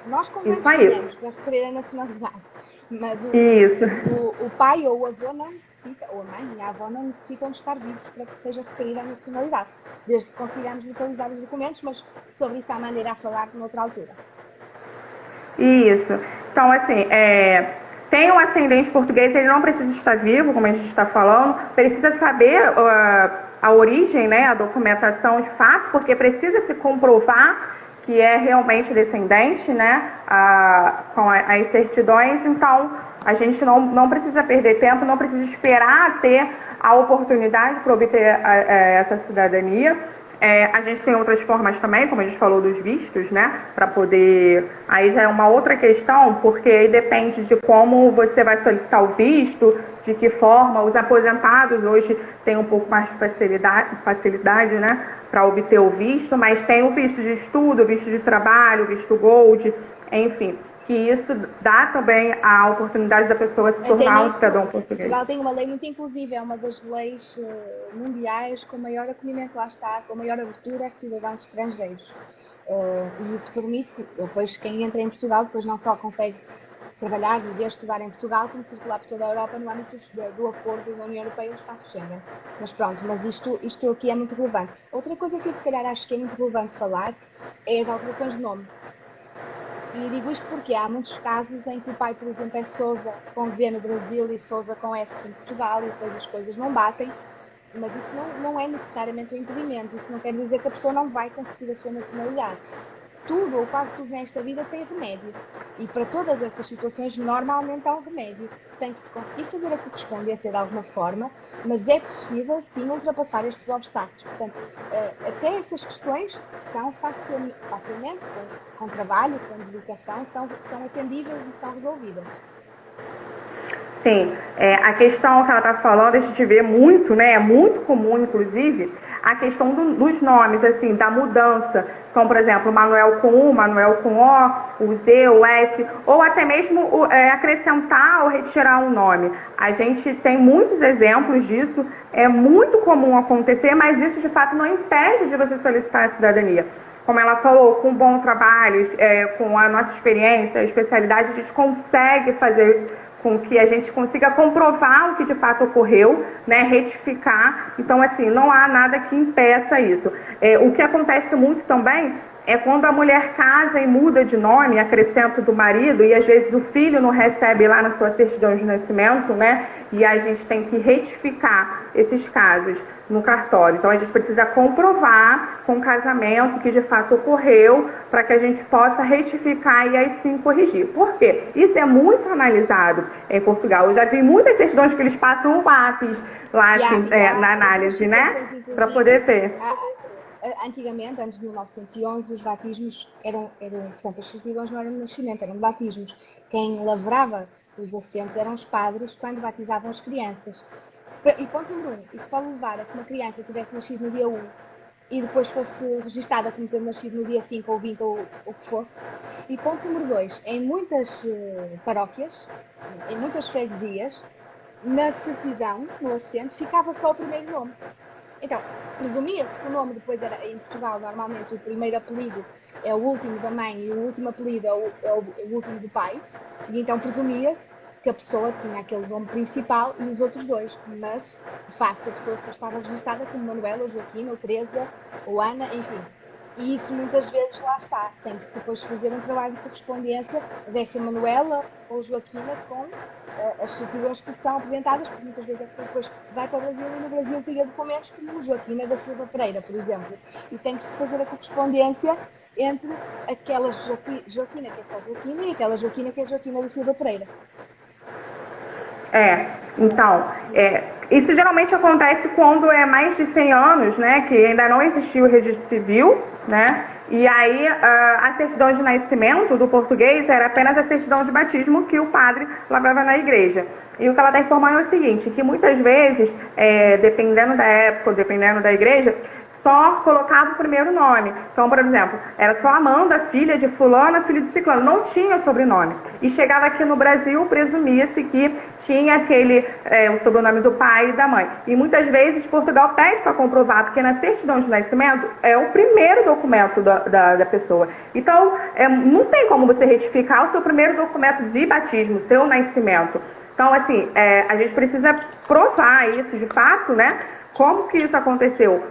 Nós convencionamos para referir a nacionalidade, mas o pai ou o avô não necessita, ou a mãe e a avó não necessitam de estar vivos para que seja referida a nacionalidade, desde que consigamos localizar os documentos, mas sobre isso há maneira a falar noutra altura. Isso. Então, assim, tem um ascendente português, ele não precisa estar vivo, como a gente está falando, precisa saber a origem, né, a documentação de fato, porque precisa se comprovar que é realmente descendente, né, com as certidões. Então, a gente não precisa perder tempo, não precisa esperar ter a oportunidade para obter essa cidadania. A gente tem outras formas também, como a gente falou dos vistos, né, para poder... Aí já é uma outra questão, porque aí depende de como você vai solicitar o visto, de que forma. Os aposentados hoje têm um pouco mais de facilidade, né, para obter o visto, mas tem o visto de estudo, o visto de trabalho, o visto Gold, enfim, que isso dá também a oportunidade da pessoa se tornar um cidadão português. Portugal tem uma lei muito inclusiva, é uma das leis mundiais com maior acolhimento, lá está, com maior abertura a cidadãos estrangeiros. E isso permite que depois quem entra em Portugal depois não só consegue trabalhar, viver, estudar em Portugal, como circular por toda a Europa no âmbito do acordo da União Europeia e do Espaço Schengen. Mas pronto, mas isto aqui é muito relevante. Outra coisa que eu se calhar acho que é muito relevante falar é as alterações de nome. E digo isto porque há muitos casos em que o pai, por exemplo, é Sousa com Z no Brasil e Sousa com S em Portugal e depois as coisas não batem, mas isso não é necessariamente um impedimento, isso não quer dizer que a pessoa não vai conseguir a sua nacionalidade. Tudo ou quase tudo nesta vida tem remédio e para todas essas situações normalmente há um remédio. Tem que se conseguir fazer a correspondência de alguma forma, mas é possível sim ultrapassar estes obstáculos. Portanto, até essas questões são facilmente com trabalho, com dedicação, são atendíveis e são resolvidas. Sim, a questão que ela está falando, a gente vê muito, né, é muito comum, inclusive, a questão dos nomes, assim, da mudança. Como, por exemplo, Manuel com U, Manuel com O, o Z, o S, ou até mesmo acrescentar ou retirar um nome. A gente tem muitos exemplos disso, é muito comum acontecer, mas isso, de fato, não impede de você solicitar a cidadania. Como ela falou, com um bom trabalho, com a nossa experiência, a especialidade, a gente consegue fazer com que a gente consiga comprovar o que de fato ocorreu, né, retificar. Então, assim, não há nada que impeça isso. O que acontece muito também é quando a mulher casa e muda de nome, acrescenta do marido, e às vezes o filho não recebe lá na sua certidão de nascimento, né, e a gente tem que retificar esses casos no cartório. Então, a gente precisa comprovar com o casamento que de fato ocorreu para que a gente possa retificar e aí sim corrigir. Por quê? Isso é muito analisado em Portugal. Eu já vi muitas certidões que eles passam um lápis lá assim, na análise, né? Para poder ter. Antigamente, antes de 1911, os batismos portanto, as certidões não eram de nascimento, eram de batismos. Quem lavrava os assentos eram os padres quando batizavam as crianças. E ponto número 1, isso pode levar a que uma criança tivesse nascido no dia 1 e depois fosse registada como tendo nascido no dia 5 ou 20 ou o que fosse. E ponto número 2, em muitas paróquias, em muitas freguesias, na certidão, no assento, ficava só o primeiro nome. Então, presumia-se que o nome depois era, em Portugal, normalmente o primeiro apelido é o último da mãe e o último apelido é o último do pai, e então presumia-se que a pessoa tinha aquele nome principal e os outros dois, mas, de facto, a pessoa só estava registada como Manuela, ou Joaquina, ou Teresa, ou Ana, enfim. E isso muitas vezes lá está. Tem que depois fazer um trabalho de correspondência dessa Manuela ou Joaquina com as certidões que são apresentadas, porque muitas vezes a pessoa depois vai para o Brasil e no Brasil tinha documentos como o Joaquina da Silva Pereira, por exemplo. E tem que se fazer a correspondência entre aquela Joaquina que é só Joaquina e aquela Joaquina que é Joaquina da Silva Pereira. Então, isso geralmente acontece quando é mais de 100 anos, né, que ainda não existiu o registro civil, né, e aí a certidão de nascimento do português era apenas a certidão de batismo que o padre lavrava na igreja. E o que ela está informando é o seguinte, que muitas vezes, dependendo da época, dependendo da igreja, só colocava o primeiro nome. Então, por exemplo, era só Amanda, filha de fulana, filha de ciclano, não tinha sobrenome. E chegava aqui no Brasil, presumia-se que tinha o sobrenome do pai e da mãe. E muitas vezes Portugal pede para comprovar, porque na certidão de nascimento é o primeiro documento da pessoa. Então, não tem como você retificar o seu primeiro documento de batismo, seu nascimento. Então, assim, a gente precisa provar isso de fato, né? Como que isso aconteceu?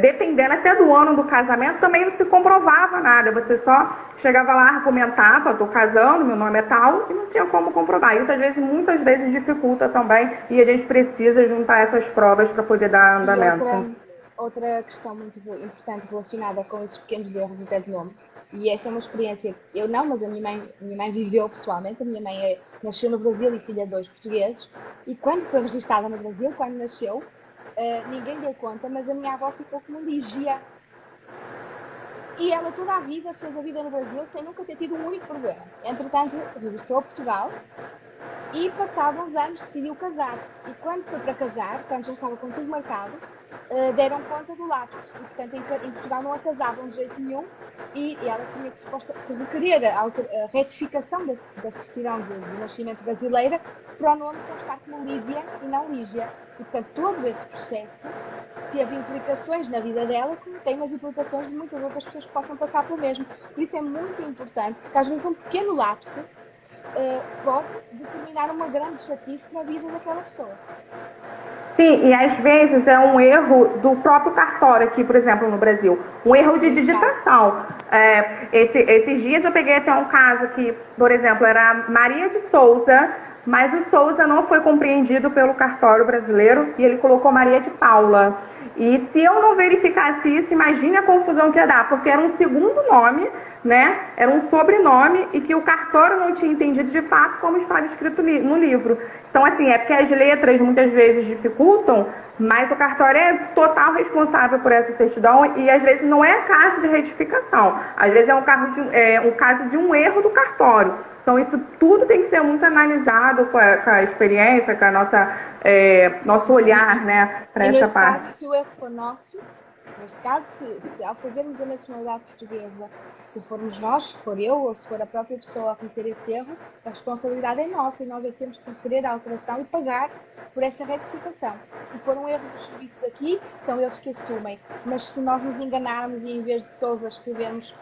Dependendo até do ano do casamento, também não se comprovava nada. Você só chegava lá, argumentava, estou casando, meu nome é tal, e não tinha como comprovar. Isso, muitas vezes dificulta também, e a gente precisa juntar essas provas para poder dar andamento. Outra questão muito importante relacionada com esses pequenos erros até de nome, e essa é uma experiência que eu não, mas a minha mãe viveu pessoalmente. A minha mãe nasceu no Brasil e filha de 2 portugueses, e quando foi registada no Brasil, quando nasceu, ninguém deu conta, mas a minha avó ficou como Lígia. E ela toda a vida fez a vida no Brasil sem nunca ter tido um único problema. Entretanto, regressou a Portugal e, passados uns anos, decidiu casar-se. E quando foi para casar, quando já estava com tudo marcado, deram conta do lapso. E, portanto, em Portugal não a casavam de jeito nenhum, e ela tinha que requerer a retificação da certidão de nascimento brasileira para o nome constar como Lídia e não Lígia. E, portanto, todo esse processo teve implicações na vida dela, como tem as implicações de muitas outras pessoas que possam passar pelo mesmo. Por isso é muito importante, porque às vezes um pequeno lapso pode determinar uma grande chatice na vida daquela pessoa. Sim, e às vezes é um erro do próprio cartório aqui, por exemplo, no Brasil. Um erro de digitação. Esses dias eu peguei até um caso que, por exemplo, era Maria de Souza, mas o Souza não foi compreendido pelo cartório brasileiro e ele colocou Maria de Paula. E se eu não verificasse isso, imagine a confusão que ia dar, porque era um segundo nome, né? Era um sobrenome e que o cartório não tinha entendido de fato como estava escrito no livro. Então, assim, é porque as letras muitas vezes dificultam, mas o cartório é total responsável por essa certidão e às vezes não é caso de retificação, às vezes é um caso de um erro do cartório. Então, isso tudo tem que ser muito analisado com a experiência, com a nosso olhar, né, para essa parte. Caso, se o erro for nosso, neste caso, se ao fazermos a nacionalidade portuguesa, se formos nós, se for eu ou se for a própria pessoa a cometer esse erro, a responsabilidade é nossa e nós é que temos que requerer a alteração e pagar por essa retificação. Se for um erro dos serviços aqui, são eles que assumem. Mas se nós nos enganarmos e em vez de Sousa escrevermos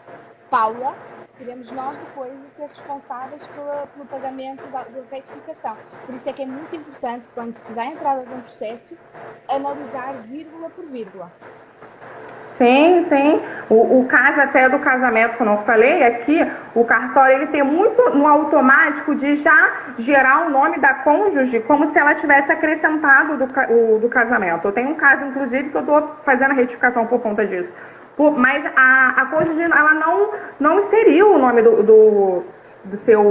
Paula, seremos nós depois a ser responsáveis pelo pagamento da retificação. Por isso é que é muito importante, quando se dá a entrada de um processo, analisar vírgula por vírgula. Sim, sim. O caso até do casamento que eu não falei aqui, o cartório ele tem muito no automático de já gerar o nome da cônjuge como se ela tivesse acrescentado do casamento. Eu tenho um caso, inclusive, que eu estou fazendo a retificação por conta disso. Mas a cônjuge, ela não inseriu o nome do seu,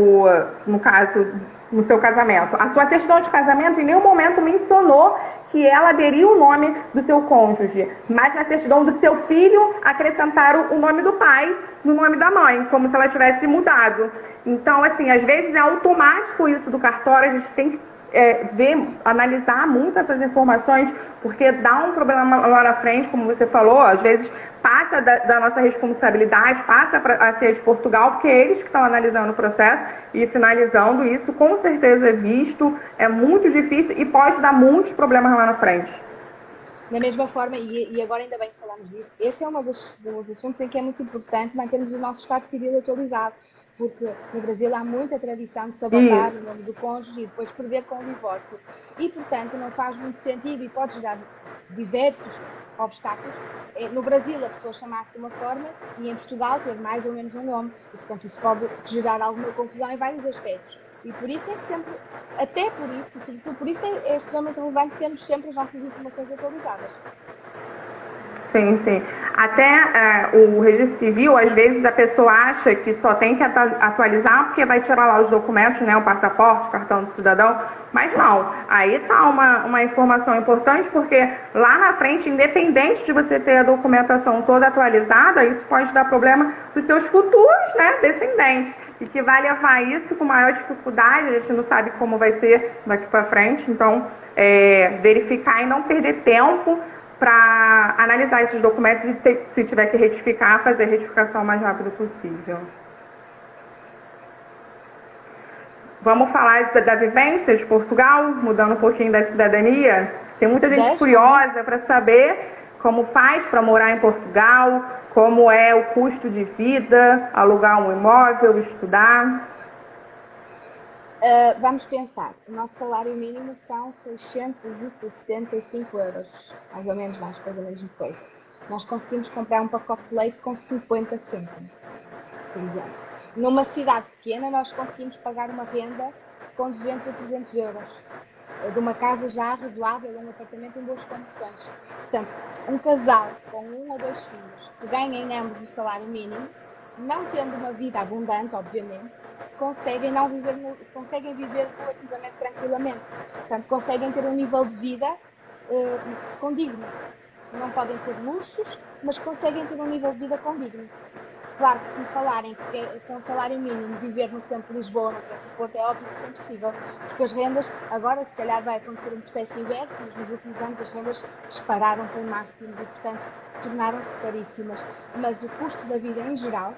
no caso, no seu casamento. A sua certidão de casamento em nenhum momento mencionou que ela aderiu o nome do seu cônjuge, mas na certidão do seu filho acrescentaram o nome do pai no nome da mãe, como se ela tivesse mudado. Então, assim, às vezes é automático isso do cartório, a gente tem que analisar muito essas informações, porque dá um problema lá na frente, como você falou, às vezes passa da nossa responsabilidade, passa a ser de Portugal, porque é eles que estão analisando o processo e finalizando isso, com certeza é visto, é muito difícil e pode dar muitos problemas lá na frente. Da mesma forma, e agora ainda bem que falamos disso, esse é um dos assuntos em que é muito importante mantermos o nosso Estado Civil atualizado, porque no Brasil há muita tradição de sabotar o nome do cônjuge e depois perder com o divórcio. E, portanto, não faz muito sentido e pode gerar diversos obstáculos. No Brasil a pessoa chama-se de uma forma e em Portugal ter mais ou menos um nome. E, portanto, isso pode gerar alguma confusão em vários aspectos. E por isso é sempre, até por isso, sobretudo por isso é extremamente relevante termos sempre as nossas informações atualizadas. Sim, sim. Até o registro civil, às vezes a pessoa acha que só tem que atualizar porque vai tirar lá os documentos, né, o passaporte, cartão do cidadão, mas não. Aí está uma informação importante, porque lá na frente, independente de você ter a documentação toda atualizada, isso pode dar problema para os seus futuros, né, descendentes, e que vai levar isso com maior dificuldade. A gente não sabe como vai ser daqui para frente, então verificar e não perder tempo para analisar esses documentos e, se tiver que retificar, fazer a retificação o mais rápido possível. Vamos falar da vivência de Portugal, mudando um pouquinho da cidadania. Tem muita gente curiosa para saber como faz para morar em Portugal, como é o custo de vida, alugar um imóvel, estudar. Vamos pensar, o nosso salário mínimo são 665 euros, mais ou menos, mais coisa menos de coisa. Nós conseguimos comprar um pacote de leite com 50 cêntimos, por exemplo. Numa cidade pequena, nós conseguimos pagar uma renda com 200 ou 300 euros, de uma casa já razoável, um apartamento em boas condições. Portanto, um casal com 1 ou 2 filhos que ganhem ambos o salário mínimo, não tendo uma vida abundante, obviamente, conseguem viver relativamente tranquilamente. Portanto, conseguem ter um nível de vida condigno. Não podem ter luxos, mas conseguem ter um nível de vida condigno. Claro que se me falarem que com um salário mínimo viver no centro de Lisboa, no centro de Porto, é óbvio que isso é impossível, porque as rendas, agora se calhar vai acontecer um processo inverso, mas nos últimos anos as rendas dispararam para máximos e, portanto, tornaram-se caríssimas. Mas o custo da vida em geral,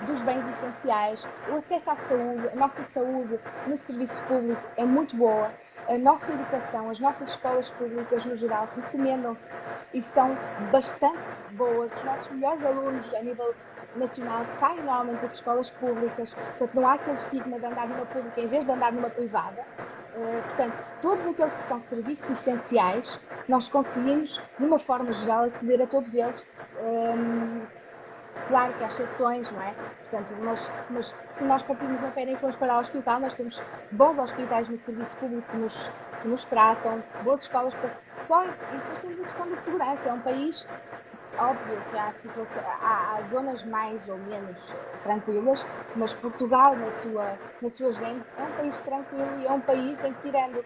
dos bens essenciais, o acesso à saúde, a nossa saúde no serviço público é muito boa, a nossa educação, as nossas escolas públicas no geral recomendam-se e são bastante boas. Os nossos melhores alunos a nível nacional saem normalmente das escolas públicas, portanto não há aquele estigma de andar numa pública em vez de andar numa privada. Portanto, todos aqueles que são serviços essenciais, nós conseguimos, de uma forma geral, aceder a todos eles. Claro que há exceções, não é? Portanto, mas se nós partimos a pé e formos para o hospital, nós temos bons hospitais no serviço público que nos tratam, boas escolas. E depois temos a questão da segurança. É um país, óbvio que há zonas mais ou menos tranquilas, mas Portugal, na sua gênese, é um país tranquilo e é um país em que, tirando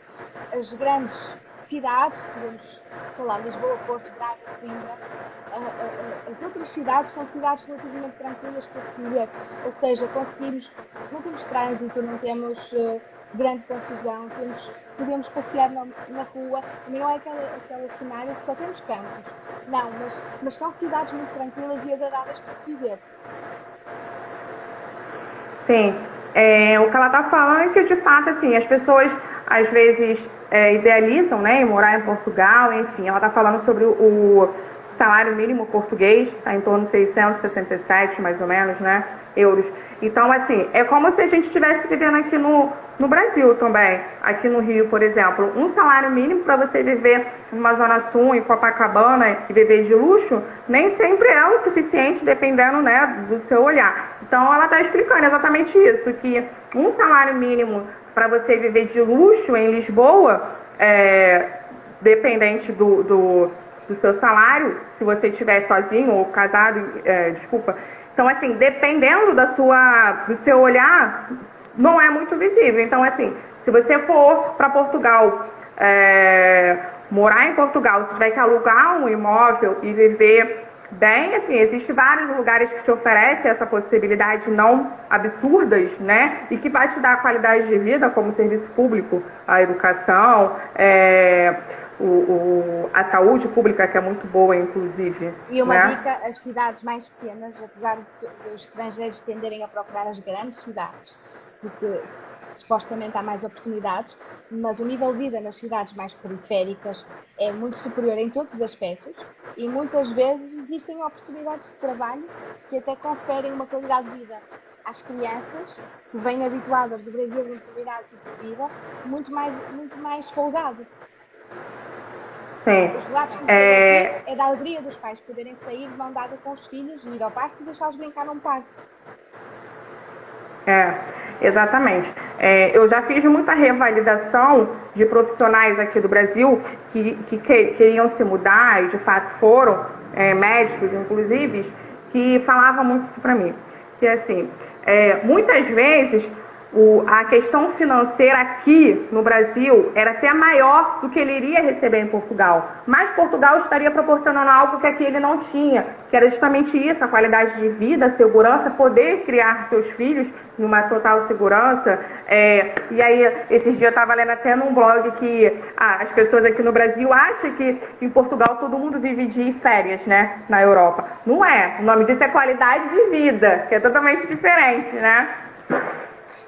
as grandes cidades, podemos falar Lisboa, Porto, Braga, Coimbra, as outras cidades são cidades relativamente tranquilas para se viver, ou seja, não temos trânsito, não temos grande confusão, podemos passear na rua, também não é aquele cenário que só temos campos, não, mas são cidades muito tranquilas e agradáveis para se viver. Sim, o que ela está falando é que, de fato, assim, as pessoas às vezes idealizam, né, em morar em Portugal, enfim, ela está falando sobre o salário mínimo português, está em torno de 667, mais ou menos, né, euros. Então, assim, é como se a gente estivesse vivendo aqui no Brasil também, aqui no Rio, por exemplo. Um salário mínimo para você viver numa zona sul, em Copacabana, e viver de luxo, nem sempre é o suficiente, dependendo, né, do seu olhar. Então, ela está explicando exatamente isso, que um salário mínimo para você viver de luxo em Lisboa, dependente do seu salário, se você estiver sozinho ou casado, Então, assim, dependendo do seu olhar, não é muito visível. Então, assim, se você for para Portugal, morar em Portugal, se tiver que alugar um imóvel e viver bem, assim, existem vários lugares que te oferecem essa possibilidade não absurdas, né? E que vai te dar qualidade de vida, como o serviço público, a educação, a saúde pública, que é muito boa, inclusive. E uma dica, as cidades mais pequenas, apesar dos estrangeiros tenderem a procurar as grandes cidades, porque supostamente há mais oportunidades, mas o nível de vida nas cidades mais periféricas é muito superior em todos os aspectos e muitas vezes existem oportunidades de trabalho que até conferem uma qualidade de vida às crianças que vêm habituadas do Brasil a um determinado tipo de vida muito mais folgado. Sim. Os relatos que me chegam aqui é da alegria dos pais poderem sair de mão dada com os filhos, ir ao parque e deixá-los brincar num parque. Exatamente. Eu já fiz muita revalidação de profissionais aqui do Brasil queriam se mudar, e de fato foram, médicos inclusive, que falavam muito isso para mim. Que assim, muitas vezes a questão financeira aqui no Brasil era até maior do que ele iria receber em Portugal. Mas Portugal estaria proporcionando algo que aqui ele não tinha, que era justamente isso, a qualidade de vida, a segurança, poder criar seus filhos numa total segurança. E aí, esses dias eu estava lendo até num blog que as pessoas aqui no Brasil acham que em Portugal todo mundo vive de férias, né, na Europa. Não é. O nome disso é qualidade de vida, que é totalmente diferente, né?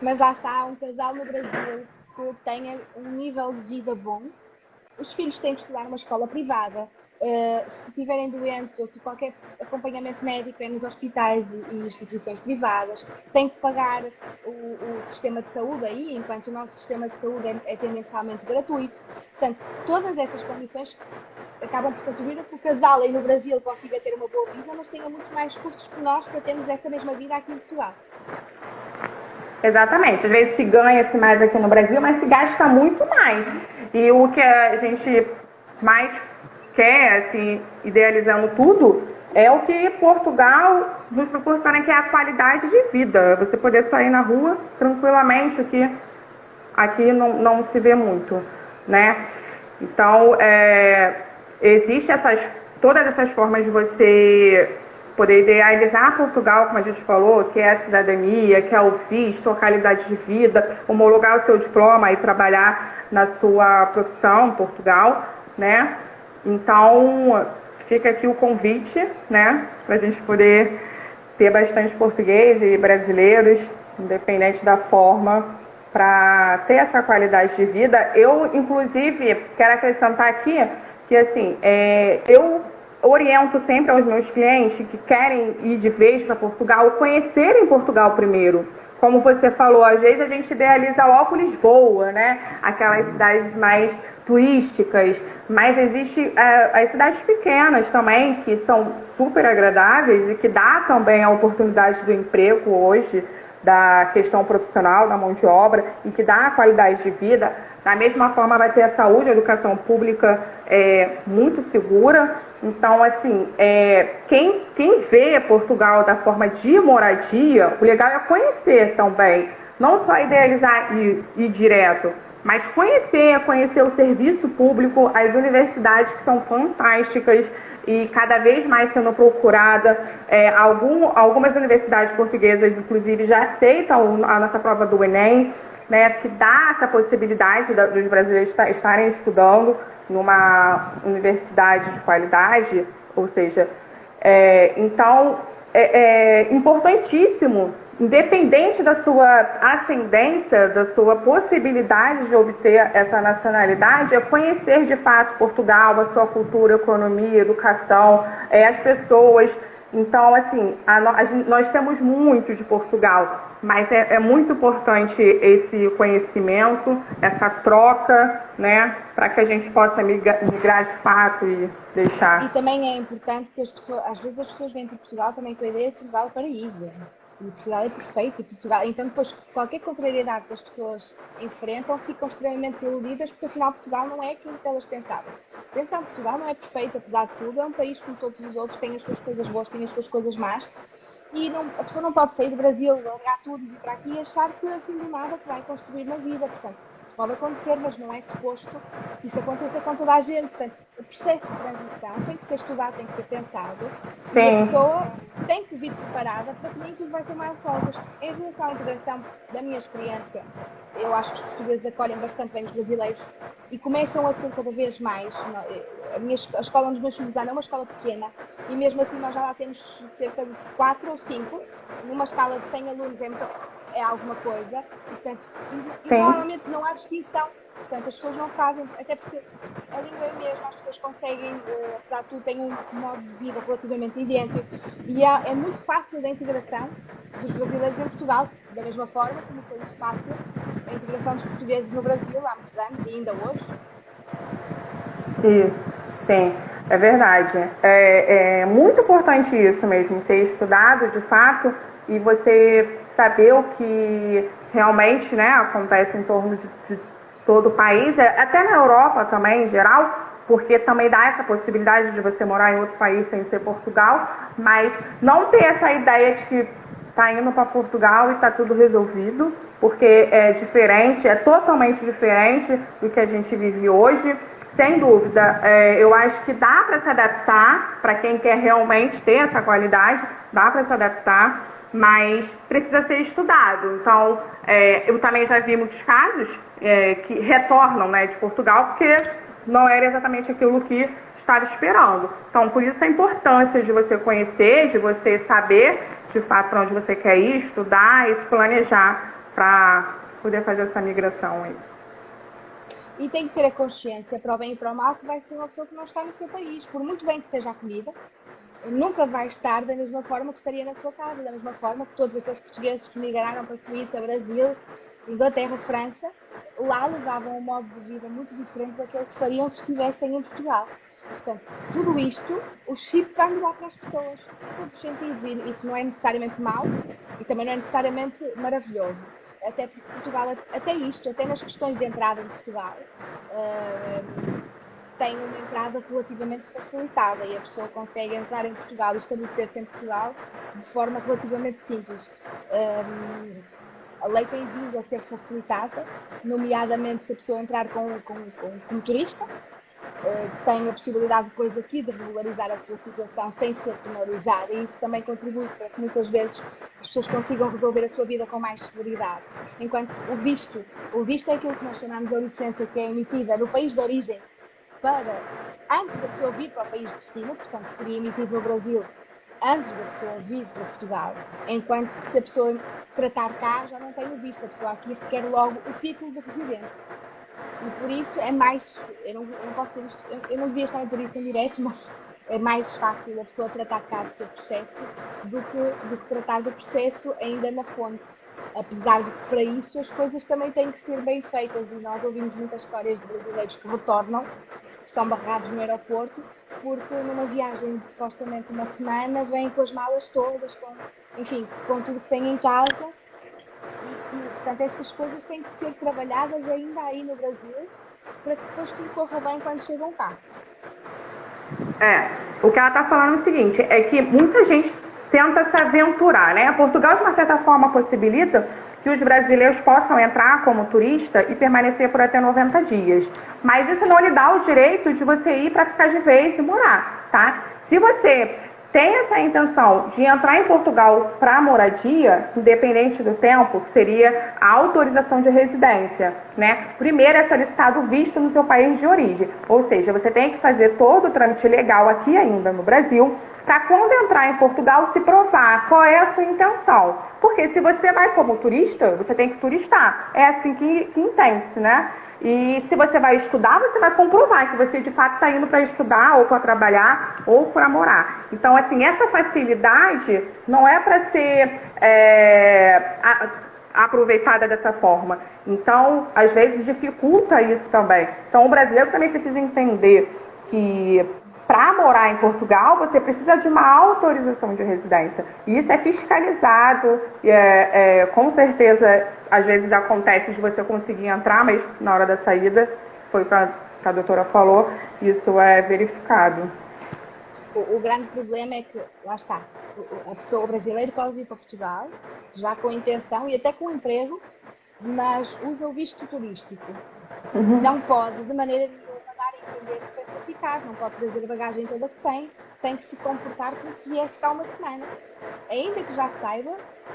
Mas lá está, um casal no Brasil que tenha um nível de vida bom. Os filhos têm de estudar numa escola privada. Se tiverem doentes ou qualquer acompanhamento médico nos hospitais e instituições privadas, têm que pagar o sistema de saúde aí, enquanto o nosso sistema de saúde é tendencialmente gratuito. Portanto, todas essas condições acabam por contribuir para que o casal aí no Brasil consiga ter uma boa vida, mas tenha muitos mais custos que nós para termos essa mesma vida aqui em Portugal. Exatamente, às vezes se ganha-se mais aqui no Brasil, mas se gasta muito mais. E o que a gente mais quer, assim, idealizando tudo, é o que Portugal nos proporciona, que é a qualidade de vida. Você poder sair na rua tranquilamente, o que aqui não se vê muito, né? Então, existe todas essas formas de você poder idealizar Portugal, como a gente falou, que é a cidadania, que é o visto, a qualidade de vida, homologar o seu diploma e trabalhar na sua profissão em Portugal, né? Então, fica aqui o convite, né, para a gente poder ter bastante português e brasileiros, independente da forma, para ter essa qualidade de vida. Eu, inclusive, quero acrescentar aqui que, assim, eu oriento sempre aos meus clientes que querem ir de vez para Portugal, conhecerem Portugal primeiro. Como você falou, às vezes a gente idealiza logo Lisboa, né? Aquelas cidades mais turísticas, mas existe as cidades pequenas também, que são super agradáveis e que dá também a oportunidade do emprego hoje, da questão profissional, da mão de obra, e que dá a qualidade de vida. Da mesma forma, vai ter a saúde, a educação pública muito segura. Então, assim, quem vê Portugal da forma de moradia, o legal é conhecer também. Não só idealizar e ir direto, mas conhecer o serviço público, as universidades que são fantásticas e cada vez mais sendo procurada. Algumas universidades portuguesas, inclusive, já aceitam a nossa prova do Enem, né, que dá essa possibilidade dos brasileiros estarem estudando numa universidade de qualidade, ou seja, então é importantíssimo, independente da sua ascendência, da sua possibilidade de obter essa nacionalidade, é conhecer de fato Portugal, a sua cultura, economia, educação, as pessoas. Então, assim, nós temos muito de Portugal, mas é muito importante esse conhecimento, essa troca, né, para que a gente possa migrar de fato e deixar. E também é importante que às vezes as pessoas vêm para Portugal também com a ideia de Portugal é paraíso. E Portugal é perfeito. Então, depois, qualquer contrariedade que as pessoas enfrentam, ficam extremamente iludidas, porque afinal Portugal não é aquilo que elas pensavam. Atenção, Portugal não é perfeito, apesar de tudo, é um país como todos os outros, tem as suas coisas boas, tem as suas coisas más. E a pessoa não pode sair do Brasil, largar tudo e vir para aqui e achar que assim do nada que vai construir uma vida. Portanto, isso pode acontecer, mas não é suposto que isso aconteça com toda a gente. Portanto, o processo de transição tem que ser estudado, tem que ser pensado. Sim. E a pessoa tem que vir preparada para que nem tudo vai ser mal-folgas. Em relação à integração, da minha experiência, eu acho que os portugueses acolhem bastante bem os brasileiros e começam a ser cada vez mais. A escola onde os meus filhos andam é uma escola pequena e mesmo assim nós já lá temos cerca de 4 ou 5, numa escala de 100 alunos é alguma coisa, e, portanto, e normalmente não há distinção. Portanto, as pessoas não fazem, até porque a língua é a mesma, as pessoas conseguem, apesar de tudo, têm um modo de vida relativamente idêntico e é muito fácil a integração dos brasileiros em Portugal, da mesma forma como foi muito fácil a integração dos portugueses no Brasil há muitos anos e ainda hoje. Sim, é verdade. É muito importante isso mesmo, ser estudado de fato e você saber o que realmente, né, acontece em torno de todo o país, até na Europa também, em geral, porque também dá essa possibilidade de você morar em outro país sem ser Portugal, mas não ter essa ideia de que está indo para Portugal e está tudo resolvido, porque é diferente, é totalmente diferente do que a gente vive hoje. Sem dúvida, eu acho que dá para se adaptar, para quem quer realmente ter essa qualidade, dá para se adaptar, mas precisa ser estudado. Então, eu também já vi muitos casos que retornam, né, de Portugal, porque não era exatamente aquilo que estava esperando. Então, por isso a importância de você conhecer, de você saber de fato para onde você quer ir, estudar e se planejar para poder fazer essa migração aí. E tem que ter a consciência, para o bem e para o mal, que vai ser uma pessoa que não está no seu país. Por muito bem que seja acolhida, nunca vai estar da mesma forma que estaria na sua casa, da mesma forma que todos aqueles portugueses que migraram para a Suíça, Brasil, Inglaterra, França, lá levavam um modo de vida muito diferente daquele que fariam se estivessem em Portugal. Portanto, tudo isto, o chip vai mudar para as pessoas, em todos os sentidos, e isso não é necessariamente mau e também não é necessariamente maravilhoso. Até porque Portugal, até nas questões de entrada em Portugal, tem uma entrada relativamente facilitada e a pessoa consegue entrar em Portugal e estabelecer-se em Portugal de forma relativamente simples. A lei tem vindo a ser facilitada, nomeadamente se a pessoa entrar como turista, tem a possibilidade depois aqui de regularizar a sua situação sem ser penalizada, e isso também contribui para que muitas vezes as pessoas consigam resolver a sua vida com mais celeridade. Enquanto o visto é aquilo que nós chamamos a licença, que é emitida no país de origem antes da pessoa vir para o país de destino, portanto seria emitido no Brasil antes da pessoa vir para Portugal, enquanto que se a pessoa tratar cá já não tem o visto, a pessoa aqui requer logo o título de residência. E por isso é mais, eu não posso dizer isto, eu não devia estar a dizer isso em direto, mas é mais fácil a pessoa tratar cá do seu processo do que tratar do processo ainda na fonte. Apesar de que para isso as coisas também têm que ser bem feitas, e nós ouvimos muitas histórias de brasileiros que retornam, que são barrados no aeroporto, porque numa viagem de supostamente uma semana vêm com as malas todas, com tudo que têm em casa. E, portanto, estas coisas têm que ser trabalhadas ainda aí no Brasil para que depois tudo corra bem quando chegam cá. O que ela está falando é o seguinte, é que muita gente tenta se aventurar, né? Portugal, de uma certa forma, possibilita que os brasileiros possam entrar como turista e permanecer por até 90 dias. Mas isso não lhe dá o direito de você ir para ficar de vez e morar, tá? Se você tem essa intenção de entrar em Portugal para moradia, independente do tempo, que seria a autorização de residência, né? Primeiro é solicitado o visto no seu país de origem, ou seja, você tem que fazer todo o trâmite legal aqui ainda no Brasil, para quando entrar em Portugal se provar qual é a sua intenção. Porque se você vai como turista, você tem que turistar. É assim que entende-se, né? E se você vai estudar, você vai comprovar que você de fato está indo para estudar, ou para trabalhar, ou para morar. Então, assim, essa facilidade não é para ser aproveitada dessa forma. Então, às vezes dificulta isso também. Então, o brasileiro também precisa entender que para morar em Portugal, você precisa de uma autorização de residência. E isso é fiscalizado, com certeza, às vezes acontece de você conseguir entrar, mas na hora da saída, foi o que a doutora falou, isso é verificado. O grande problema é que, lá está, o brasileiro pode vir para Portugal, já com intenção e até com emprego, mas usa o visto turístico. Uhum. Não pode, de maneira nenhuma, dar a entender que vai ficar, não pode trazer a bagagem toda que tem que se comportar como se viesse cá uma semana, ainda que já saiba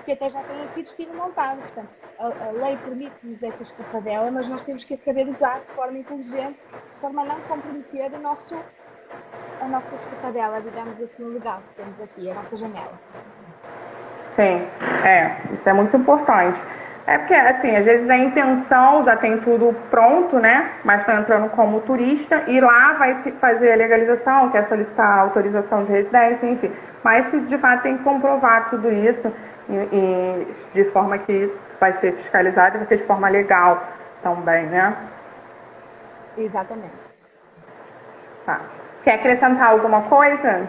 que até já tem aqui destino montado. Portanto, a lei permite-nos essa escapadela, mas nós temos que saber usar de forma inteligente, de forma a não comprometer a nossa escapadela, digamos assim, legal que temos aqui, a nossa janela. Sim, isso é muito importante. É porque, assim, às vezes a intenção já tem tudo pronto, né? Mas está entrando como turista e lá vai se fazer a legalização, que é solicitar a autorização de residência, enfim. Mas de fato tem que comprovar tudo isso de forma que vai ser fiscalizado e vai ser de forma legal também, né? Exatamente. Tá. Quer acrescentar alguma coisa?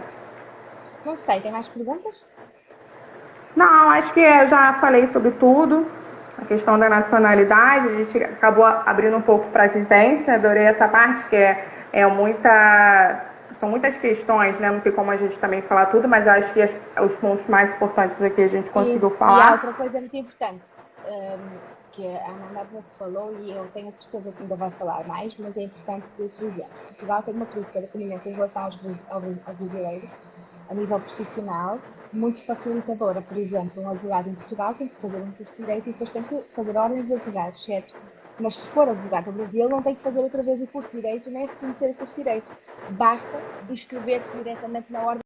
Não sei, tem mais perguntas? Não, acho que eu já falei sobre tudo. A questão da nacionalidade, a gente acabou abrindo um pouco para a vivência, adorei essa parte que é São muitas questões, né? Não tem como a gente também falar tudo, mas eu acho que os pontos mais importantes aqui a gente conseguiu falar. E há outra coisa muito importante, que a Amanda há pouco falou, e eu tenho a certeza que ainda vai falar mais, mas é importante que frisemos. Portugal tem uma política de acolhimento em relação aos brasileiros, a nível profissional, muito facilitadora. Por exemplo, um advogado em Portugal tem que fazer um curso de Direito e depois tem que fazer ordens de advogados, certo? Mas se for advogado no Brasil, não tem que fazer outra vez o curso de Direito, nem reconhecer o curso de Direito. Basta inscrever-se diretamente na ordem